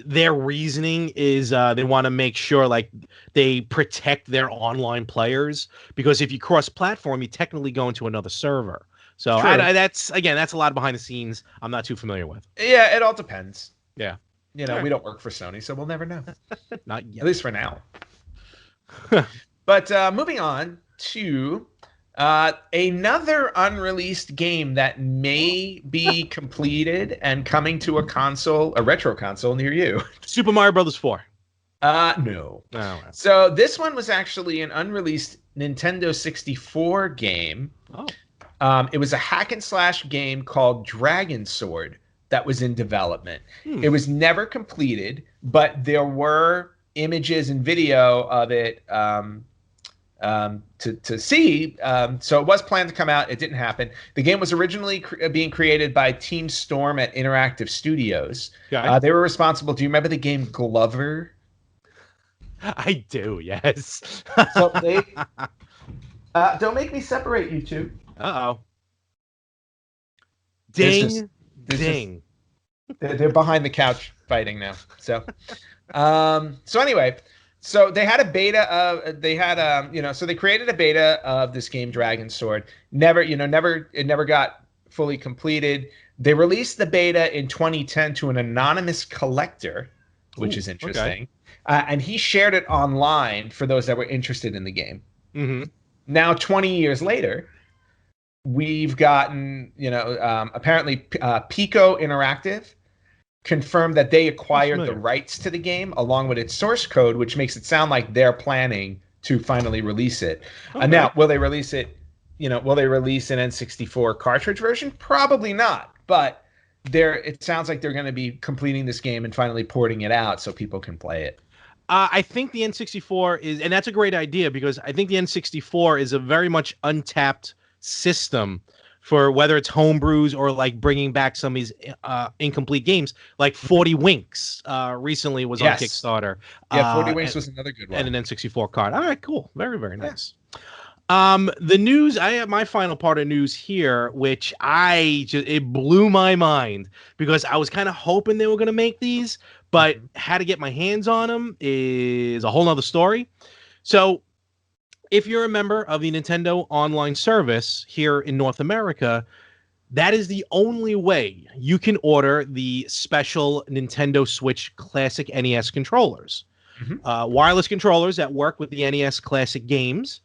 Their reasoning is they want to make sure, like, they protect their online players, because if you cross-platform, you technically go into another server. So that's a lot behind the scenes I'm not too familiar with. Yeah, it all depends. Yeah, we don't work for Sony, so we'll never know. Not yet, at least for now. But moving on to another unreleased game that may be completed and coming to a retro console near you. Super Mario Brothers 4. No. Oh, well. So this one was actually an unreleased Nintendo 64 game. Oh. It was a hack and slash game called Dragon Sword that was in development. It was never completed, but there were images and video of it to see. So it was planned to come out. It didn't happen. The game was originally being created by Team Storm at Interactive Studios. They were responsible. Do you remember the game Glover? I do, yes. So they don't make me separate you two. Uh-oh. Ding. Ding. They're behind the couch fighting now. So anyway, so they had a beta of, so they created a beta of this game Dragon Sword. It never got fully completed. They released the beta in 2010 to an anonymous collector, which is interesting. Okay. And he shared it online for those that were interested in the game. Mm-hmm. Now, 20 years later, we've gotten, apparently Pico Interactive confirmed that they acquired the rights to the game along with its source code, which makes it sound like they're planning to finally release it. Okay. Now, will they release it? Will they release an N64 cartridge version? Probably not. But it sounds like they're going to be completing this game and finally porting it out so people can play it. I think the N64 is, and that's a great idea, because I think the N64 is a very much untapped system for whether it's homebrews or like bringing back some of these incomplete games, like 40 Winks recently was on Kickstarter. Yeah, 40 Winks was another good one. And an N64 card. All right, cool. Very, very nice. The news, I have my final part of news here, which it blew my mind because I was kind of hoping they were going to make these, but how to get my hands on them is a whole nother story. So if you're a member of the Nintendo Online Service here in North America, that is the only way you can order the special Nintendo Switch Classic NES controllers. Wireless controllers that work with the NES Classic games.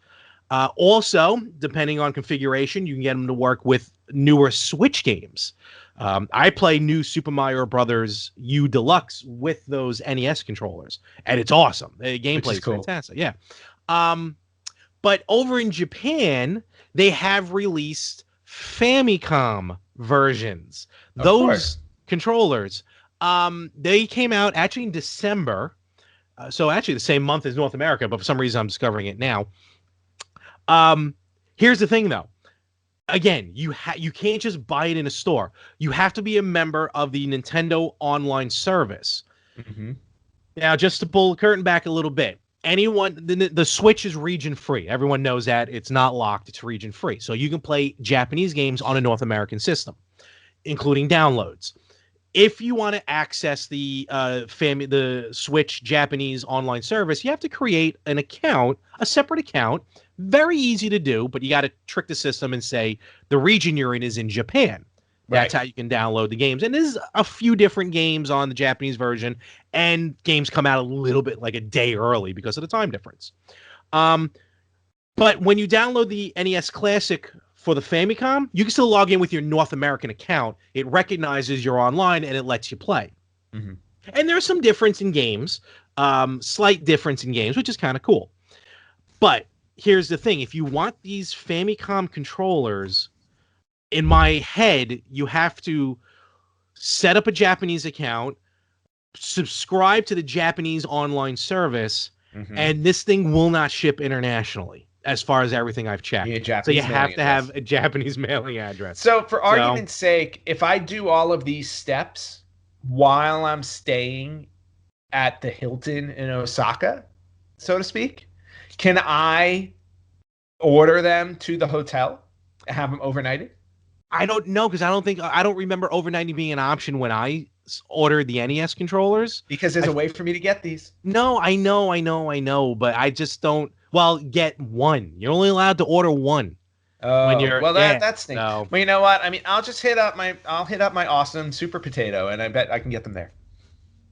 Also, depending on configuration, you can get them to work with newer Switch games. I play new Super Mario Brothers U Deluxe with those NES controllers, and it's awesome. The gameplay is cool. Fantastic. Yeah. But over in Japan, they have released Famicom versions. Those controllers, they came out actually in December. So actually the same month as North America, but for some reason I'm discovering it now. Here's the thing though. Again, you can't just buy it in a store. You have to be a member of the Nintendo Online Service. Now, just to pull the curtain back a little bit, the Switch is region free. Everyone knows that. It's not locked. It's region free. So you can play Japanese games on a North American system, including downloads. If you want to access the Switch Japanese online service, you have to create an account, a separate account. Very easy to do, but you got to trick the system and say the region you're in is in Japan. That's how you can download the games. And there's a few different games on the Japanese version, and games come out a little bit like a day early because of the time difference. But when you download the NES Classic for the Famicom, you can still log in with your North American account. It recognizes you're online, and it lets you play. And there's some difference in games, slight difference in games, which is kind of cool. But here's the thing. If you want these Famicom controllers, in my head, you have to set up a Japanese account, subscribe to the Japanese online service, and this thing will not ship internationally, as far as everything I've checked. So you have to have a Japanese mailing address. So for argument's sake, if I do all of these steps while I'm staying at the Hilton in Osaka, so to speak, can I order them to the hotel and have them overnighted? I don't know, because I don't remember overnighting being an option when I ordered the NES controllers. Because there's a way for me to get these. No, I know, but I just don't. Well, get one. You're only allowed to order one. When you're that stinks. No. Well, you know what? I mean, I'll just hit up my awesome Super Potato, and I bet I can get them there.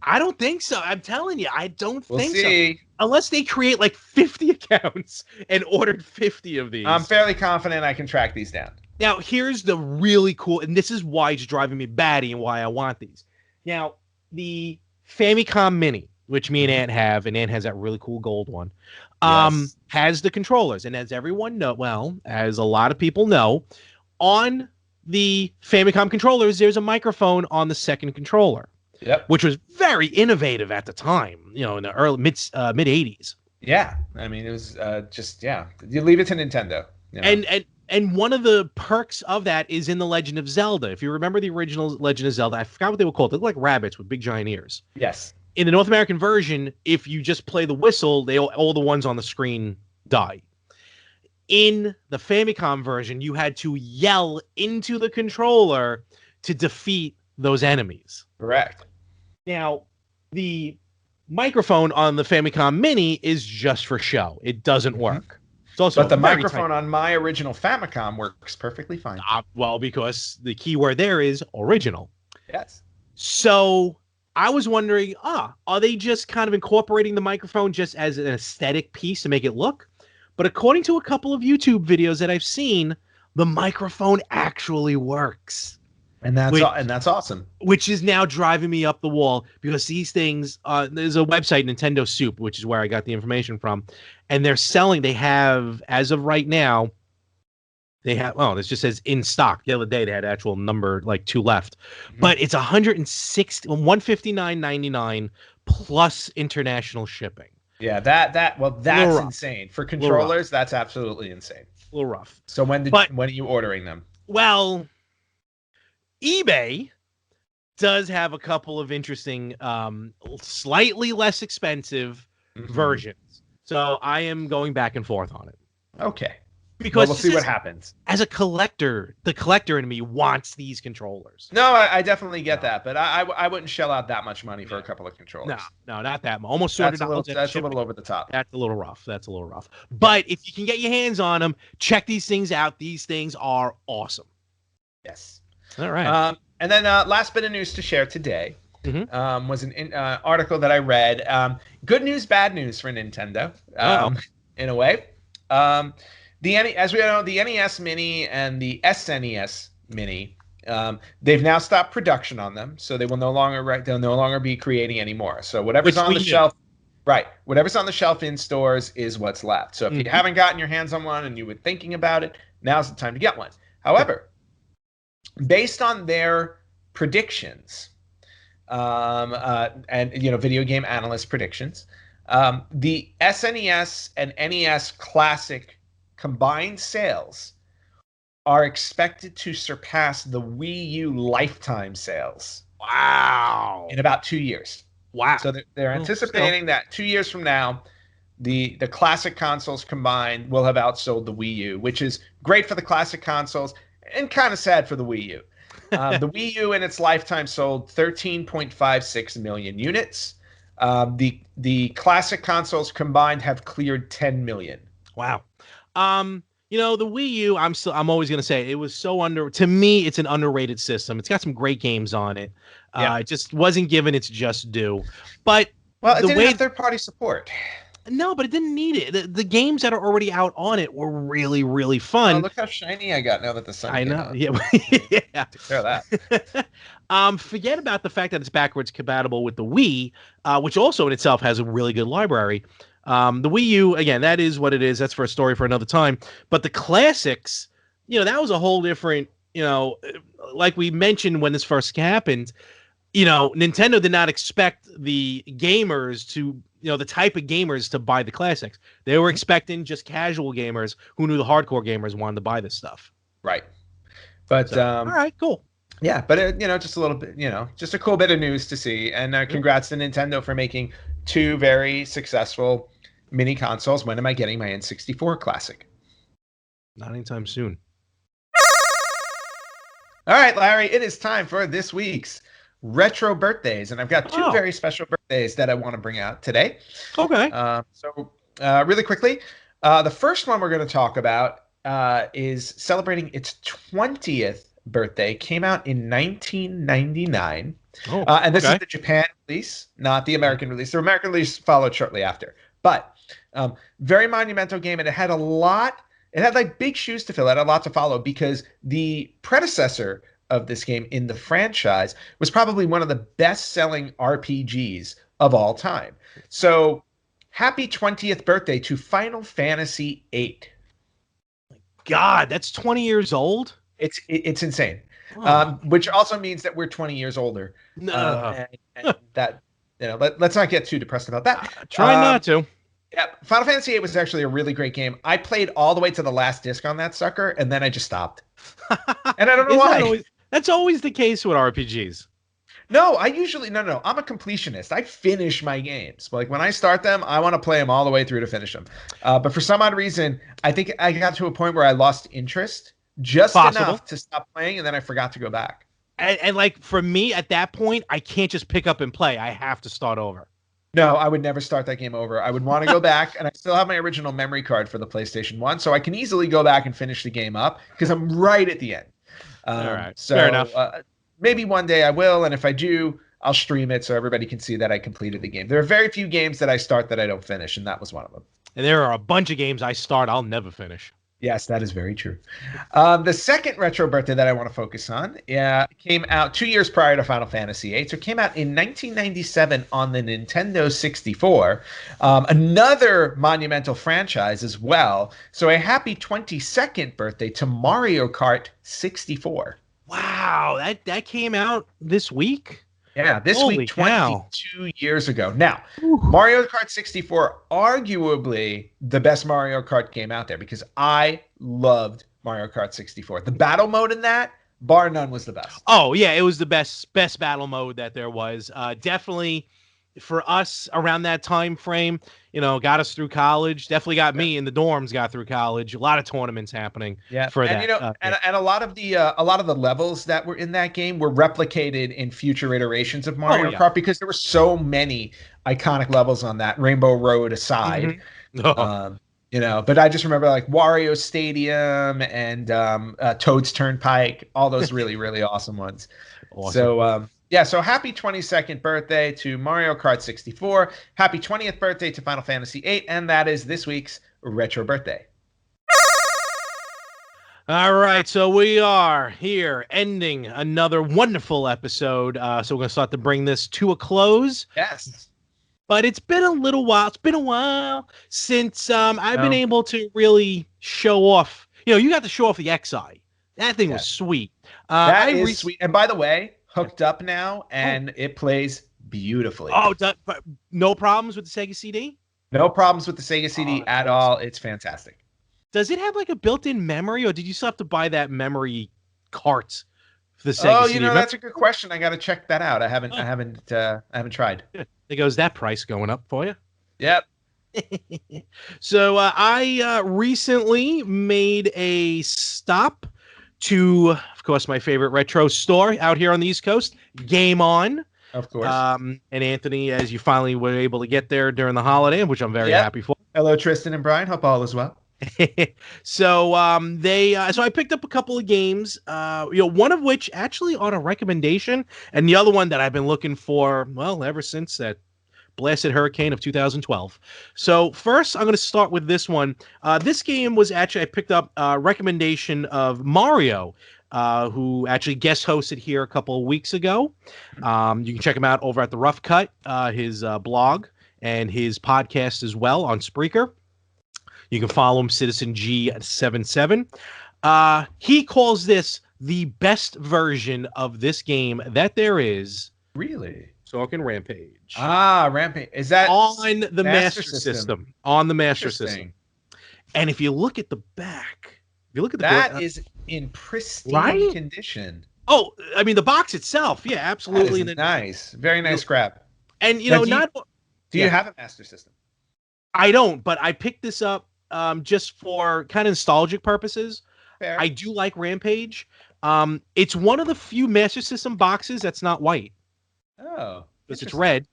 I don't think so. I'm telling you, I don't think so. Unless they create like 50 accounts and ordered 50 of these. I'm fairly confident I can track these down. Now, here's the really cool, and this is why it's driving me batty and why I want these. Now, the Famicom Mini, which me and Ant have, and Ant has that really cool gold one, has the controllers. And as everyone know, well, as a lot of people know, on the Famicom controllers, there's a microphone on the second controller. Which was very innovative at the time, in the early mid 80s. Yeah, I mean, it was you leave it to Nintendo. You know? And one of the perks of that is in The Legend of Zelda. If you remember the original Legend of Zelda, I forgot what they were called. They look like rabbits with big giant ears. Yes. In the North American version, if you just play the whistle, all the ones on the screen die. In the Famicom version, you had to yell into the controller to defeat those enemies. Correct. Now, the microphone on the Famicom Mini is just for show. It doesn't work. It's also but the microphone on my original Famicom works perfectly fine. Well, because the keyword there is original. Yes. So I was wondering, are they just kind of incorporating the microphone just as an aesthetic piece to make it look? But according to a couple of YouTube videos that I've seen, the microphone actually works. And that's awesome. Which is now driving me up the wall because these things, there's a website, Nintendo Soup, which is where I got the information from. And they have, as of right now, this just says in stock. The other day they had actual number, like 2 left. But it's $159.99 plus international shipping. Yeah, that's insane. For controllers, that's absolutely insane. A little rough. So when are you ordering them? Well, eBay does have a couple of interesting, slightly less expensive versions. So I am going back and forth on it. Okay. Because we'll see what happens. As a collector, the collector in me wants these controllers. No, I definitely get that, but I wouldn't shell out that much money for a couple of controllers. No, not that much. Almost $200. That's a shipping. little over the top. That's a little rough. But if you can get your hands on them, check these things out. These things are awesome. Yes. All right. And then last bit of news to share today was an article that I read. Good news, bad news for Nintendo, in a way. As we know, the NES Mini and the SNES Mini, they've now stopped production on them, so they'll no longer be creating anymore. So whatever's on the shelf, whatever's on the shelf in stores is what's left. So if you haven't gotten your hands on one and you were thinking about it, now's the time to get one. However, based on their predictions, and video game analyst predictions, the SNES and NES Classic combined sales are expected to surpass the Wii U lifetime sales. Wow! In about 2 years. Wow! So they're anticipating that 2 years from now, the classic consoles combined will have outsold the Wii U, which is great for the classic consoles and kind of sad for the Wii U. The Wii U in its lifetime sold 13.56 million units. The classic consoles combined have cleared 10 million. Wow. The Wii U, I'm always gonna say it was to me, it's an underrated system. It's got some great games on it. It just wasn't given its just due. But it didn't have third-party support. No, but it didn't need it. The games that are already out on it were really, really fun. Oh, look how shiny I got now that the sun came out. Yeah. Take care of that. Forget about the fact that it's backwards compatible with the Wii, which also in itself has a really good library. The Wii U, again, that is what it is. That's for a story for another time. But the classics, that was a whole different, like we mentioned when this first happened, Nintendo did not expect the gamers to, the type of gamers to buy the classics. They were expecting just casual gamers who knew the hardcore gamers wanted to buy this stuff. Right. But, all right, cool. Yeah, but, just a little bit, just a cool bit of news to see. And congrats to Nintendo for making 2 very successful mini consoles. When am I getting my N64 Classic? Not anytime soon. All right, Larry, it is time for this week's retro birthdays, and I've got 2 very special birthdays that I want to bring out today. Okay. So really quickly, the first one we're going to talk about is celebrating its 20th birthday. Came out in 1999. And this is the Japan release, not the American release. The American release followed shortly after. But very monumental game, and it had like big shoes to fill. It had a lot to follow because the predecessor of this game in the franchise was probably one of the best-selling RPGs of all time. So, happy 20th birthday to Final Fantasy VIII. God, that's 20 years old? It's insane. Which also means that we're 20 years older. No. And that, let's not get too depressed about that. Try not to. Yeah, Final Fantasy VIII was actually a really great game. I played all the way to the last disc on that sucker, and then I just stopped. And I don't know why. That's always the case with RPGs. No, I'm a completionist. I finish my games. Like when I start them, I want to play them all the way through to finish them. But for some odd reason, I think I got to a point where I lost interest just enough to stop playing, and then I forgot to go back. And like for me at that point, I can't just pick up and play. I have to start over. No, I would never start that game over. I would want to go back, and I still have my original memory card for the PlayStation 1, so I can easily go back and finish the game up because I'm right at the end. All right, so, fair enough. Maybe one day I will, and if I do, I'll stream it so everybody can see that I completed the game. There are very few games that I start that I don't finish, and that was one of them. And there are a bunch of games I start I'll never finish. Yes, that is very true. The second retro birthday that I want to focus on came out 2 years prior to Final Fantasy VIII. So it came out in 1997 on the Nintendo 64. Another monumental franchise as well. So a happy 22nd birthday to Mario Kart 64. Wow, that came out this week? Yeah, this week, 22 years ago. Now, Mario Kart 64, arguably the best Mario Kart game out there because I loved Mario Kart 64. The battle mode in that, bar none, was the best. Oh yeah, it was the best battle mode that there was. Definitely for us around that time frame, got us through college. Definitely got me in the dorms. Got through college. A lot of tournaments happening. Yeah, for and that. and a lot of the levels that were in that game were replicated in future iterations of Mario Kart because there were so many iconic levels on that. Rainbow Road aside, but I just remember like Wario Stadium and Toad's Turnpike, all those really really awesome ones. Awesome. So so happy 22nd birthday to Mario Kart 64. Happy 20th birthday to Final Fantasy VIII, and that is this week's retro birthday. All right, so we are here ending another wonderful episode. So we're going to start to bring this to a close. Yes. But it's been a little while. It's been a while since I've been able to really show off. You got to show off the XI. That thing was sweet. That is sweet. And by the way, hooked up now, and it plays beautifully. Oh, no problems with the Sega CD? No problems with the Sega CD at all. It's fantastic. Does it have like a built-in memory, or did you still have to buy that memory cart for the Sega CD? That's a good question. I got to check that out. I haven't tried. There goes that price going up for you. Yep. So I recently made a stop to, of course, my favorite retro store out here on the East Coast, Game On. Of course. And Anthony, as you finally were able to get there during the holiday, which I'm very happy for. Hello, Tristan and Brian. Hope all is well. So so I picked up a couple of games, one of which actually on a recommendation, and the other one that I've been looking for, well, ever since that blasted hurricane of 2012. So first, I'm going to start with this one. This game was actually, I picked up a recommendation of Mario, who actually guest hosted here a couple of weeks ago. You can check him out over at The Rough Cut, his blog and his podcast as well on Spreaker. You can follow him, Citizen G77. He calls this the best version of this game that there is. Really? Talking Rampage. Rampage. Is that on the Master System? On the Master System. And if you look at the back, that is in pristine condition. Oh, I mean the box itself, yeah, absolutely. Nice, very nice grab. And do you have a Master System? I don't, but I picked this up just for kind of nostalgic purposes. Fair. I do like Rampage. It's one of the few Master System boxes that's not white. Oh, because it's red.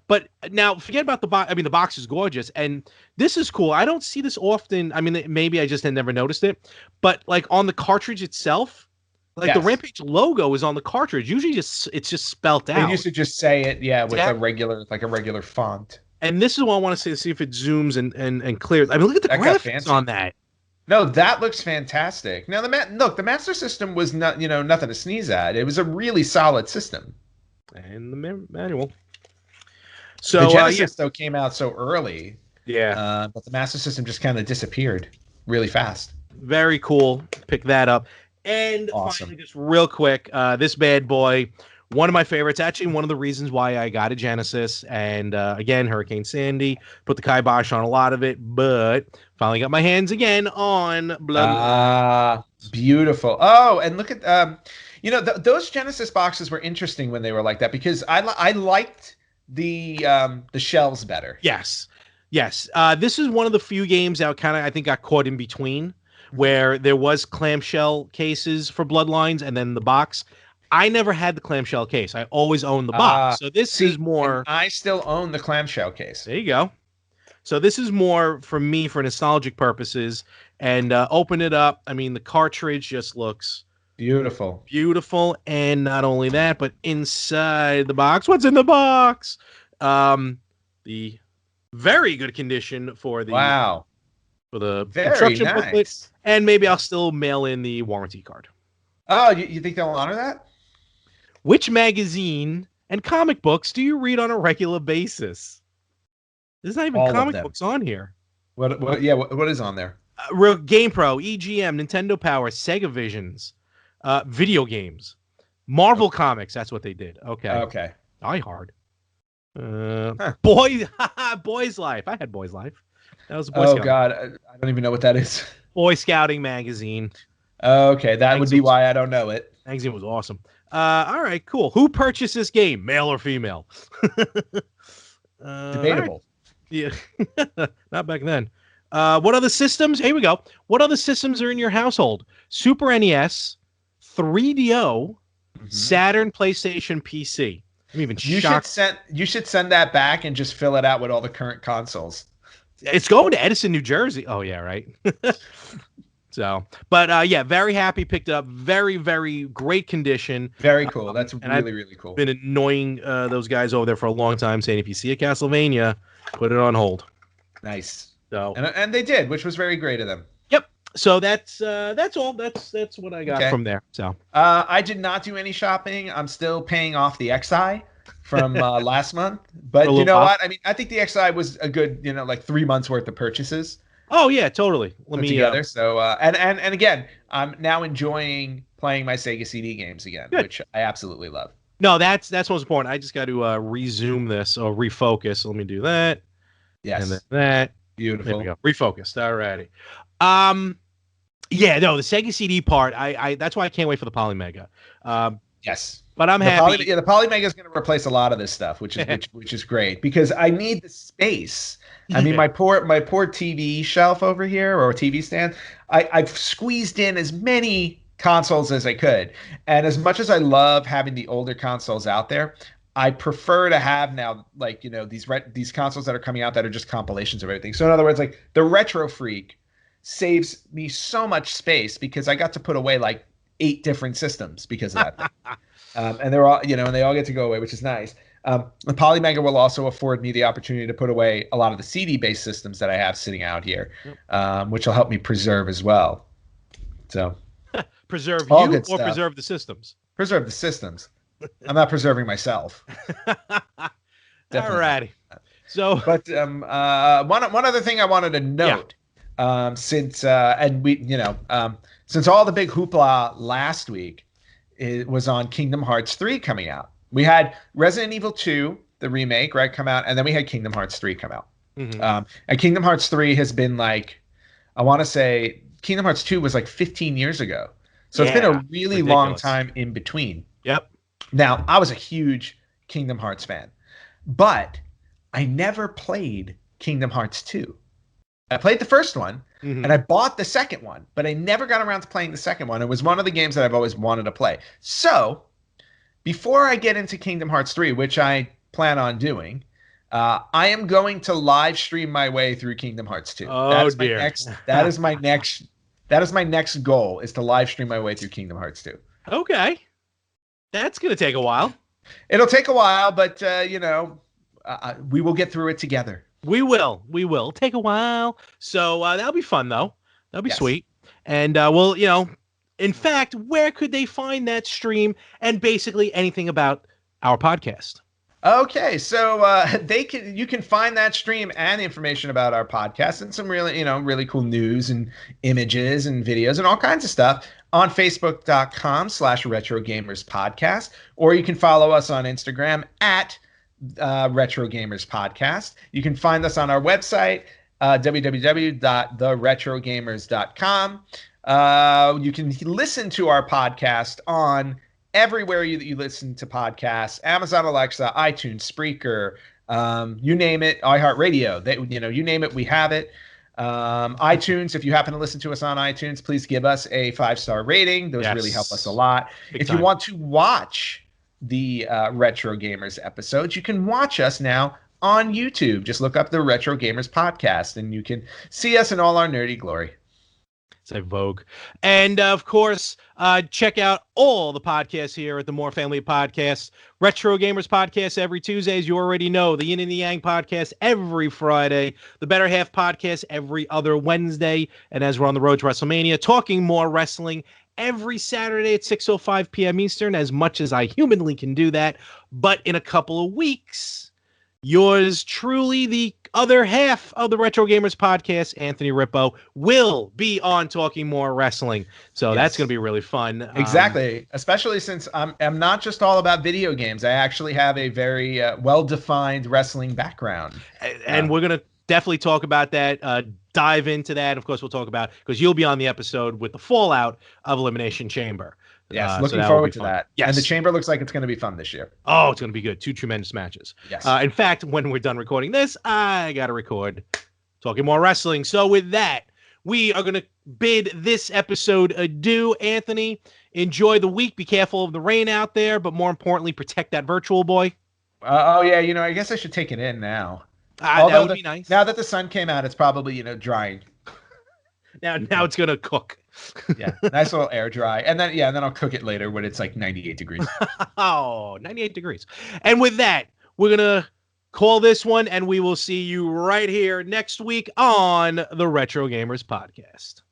But now forget about the box. I mean, the box is gorgeous, and this is cool. I don't see this often. I mean, maybe I just had never noticed it. But like on the cartridge itself, like the Rampage logo is on the cartridge. Usually, it's just spelt out. They used to just say it, with a regular font. And this is what I want to see if it zooms and clears. I mean, look at the graphics on that. No, that looks fantastic. Now the Master System was not, nothing to sneeze at. It was a really solid system. And the manual. So the Genesis though came out so early. Yeah. But the Master System just kind of disappeared really fast. Very cool. Pick that up. And finally, just real quick, this bad boy, one of my favorites, actually one of the reasons why I got a Genesis. And again, Hurricane Sandy, put the kibosh on a lot of it, but finally got my hands again on Blood. Beautiful. Oh, and look at those Genesis boxes were interesting when they were like that because I liked the shells better. Yes. This is one of the few games that I think got caught in between, where there was clamshell cases for Bloodlines and then the box. I never had the clamshell case. I always owned the box. So this is more. I still own the clamshell case. There you go. So this is more for me for nostalgic purposes. And open it up. I mean, the cartridge just looks beautiful. And not only that, but inside the box, what's in the box? The very good condition for the instruction booklet. And maybe I'll still mail in the warranty card. Oh, you think they'll honor that? Which magazine and comic books do you read on a regular basis? There's not even All comic books on here. What is on there? Real GamePro, EGM, Nintendo Power, Sega Visions, video games, Marvel Comics. That's what they did. Okay. Die Hard. Boys Life. I had Boys Life. That was a Boy Scout. God, I don't even know what that is. Boy Scouting magazine. Okay, that would be why I don't know it. Magazine was awesome. All right, cool. Who purchased this game, male or female? Debatable. Right. Yeah, not back then. What other systems? Here we go. What other systems are in your household? Super NES, 3DO, Saturn, PlayStation, PC. I'm even shocked. You should send that back and just fill it out with all the current consoles. It's going to Edison, New Jersey. Oh yeah, right. So, but yeah, very happy. Picked up very, very great condition. Very cool. That's really cool. Been annoying those guys over there for a long time, saying if you see a Castlevania, put it on hold. Nice. So and they did, which was very great of them. Yep. So that's all. That's what I got from there. So I did not do any shopping. I'm still paying off the XI from last month. But you know what? I mean, I think the XI was a good, like 3 months worth of purchases. Oh yeah, totally. Let me together. So and again, I'm now enjoying playing my Sega CD games again, which I absolutely love. No, that's most important. I just got to resume this or refocus. Let me do that. Yes. And then that. Beautiful. There we go. Refocused. Alrighty. Yeah, no, the Sega CD part. I that's why I can't wait for the Polymega. Yes. But I'm happy. The Polymega is going to replace a lot of this stuff, which is great because I need the space. I mean, my poor TV shelf over here or TV stand. I've squeezed in as many consoles as I could, and as much as I love having the older consoles out there, I prefer to have now these consoles that are coming out that are just compilations of everything. So in other words, like the Retro Freak saves me so much space because I got to put away like 8 different systems because of that. And they're all, and they all get to go away, which is nice. The Polymega will also afford me the opportunity to put away a lot of the CD-based systems that I have sitting out here, which will help me preserve as well. So, preserve you or stuff. Preserve the systems? Preserve the systems. I'm not preserving myself. Alrighty. So, but one other thing I wanted to note, since all the big hoopla last week, it was on Kingdom Hearts 3 coming out. We had Resident Evil 2, the remake, right, come out, and then we had Kingdom Hearts 3 come out. And Kingdom Hearts 3 has been like, I want to say Kingdom Hearts 2 was like 15 years ago. So it's been a really long time in between. Yep. Now, I was a huge Kingdom Hearts fan, but I never played Kingdom Hearts 2. I played the first one, and I bought the second one, but I never got around to playing the second one. It was one of the games that I've always wanted to play. So, before I get into Kingdom Hearts 3, which I plan on doing, I am going to live stream my way through Kingdom Hearts 2. Oh, dear. That is my next goal, is to live stream my way through Kingdom Hearts 2. Okay. That's going to take a while. It'll take a while, but, we will get through it together. We will. Take a while. So that'll be fun, though. That'll be sweet. And in fact, where could they find that stream and basically anything about our podcast? Okay, so you can find that stream and information about our podcast and some really cool news and images and videos and all kinds of stuff on Facebook.com/RetroGamersPodcast, or you can follow us on Instagram at Retro Gamers Podcast. You can find us on our website, www.theretrogamers.com. You can listen to our podcast on everywhere you listen to podcasts: Amazon Alexa, iTunes, Spreaker, you name it, iHeartRadio. You name it, we have it. iTunes, if you happen to listen to us on iTunes, please give us a 5-star rating. Those really help us a lot. If you want to watch the Retro Gamers episodes, you can watch us now on YouTube. Just look up the Retro Gamers Podcast and you can see us in all our nerdy glory. Say Vogue. And of course, check out all the podcasts here at the More Family Podcasts. Retro Gamers Podcast every Tuesday, as you already know. The Yin and the Yang Podcast every Friday. The Better Half Podcast every other Wednesday. And as we're on the road to WrestleMania, talking more wrestling every Saturday at 6:05 p.m. Eastern, as much as I humanly can do that. But in a couple of weeks, yours truly, the other half of the Retro Gamers Podcast, Anthony Rippo, will be on talking more wrestling. So that's going to be really fun. Exactly. Especially since I'm not just all about video games. I actually have a very well-defined wrestling background. And we're going to definitely talk about that dive into that. Of course, we'll talk about, because you'll be on the episode with the fallout of Elimination Chamber. Yes, looking forward to that. Yes. And the Chamber looks like it's going to be fun this year. Oh, it's going to be good. 2 tremendous matches. Yes. In fact, when we're done recording this, I got to record Talking More Wrestling. So with that, we are going to bid this episode adieu. Anthony, enjoy the week. Be careful of the rain out there, but more importantly, protect that virtual boy. Oh, yeah. I guess I should take it in now. That would be nice. Now that the sun came out, it's probably, drying. Now it's going to cook. Yeah, nice little air dry. And then I'll cook it later when it's like 98 degrees. Oh, 98 degrees. And with that, we're going to call this one, and we will see you right here next week on the Retro Gamers Podcast.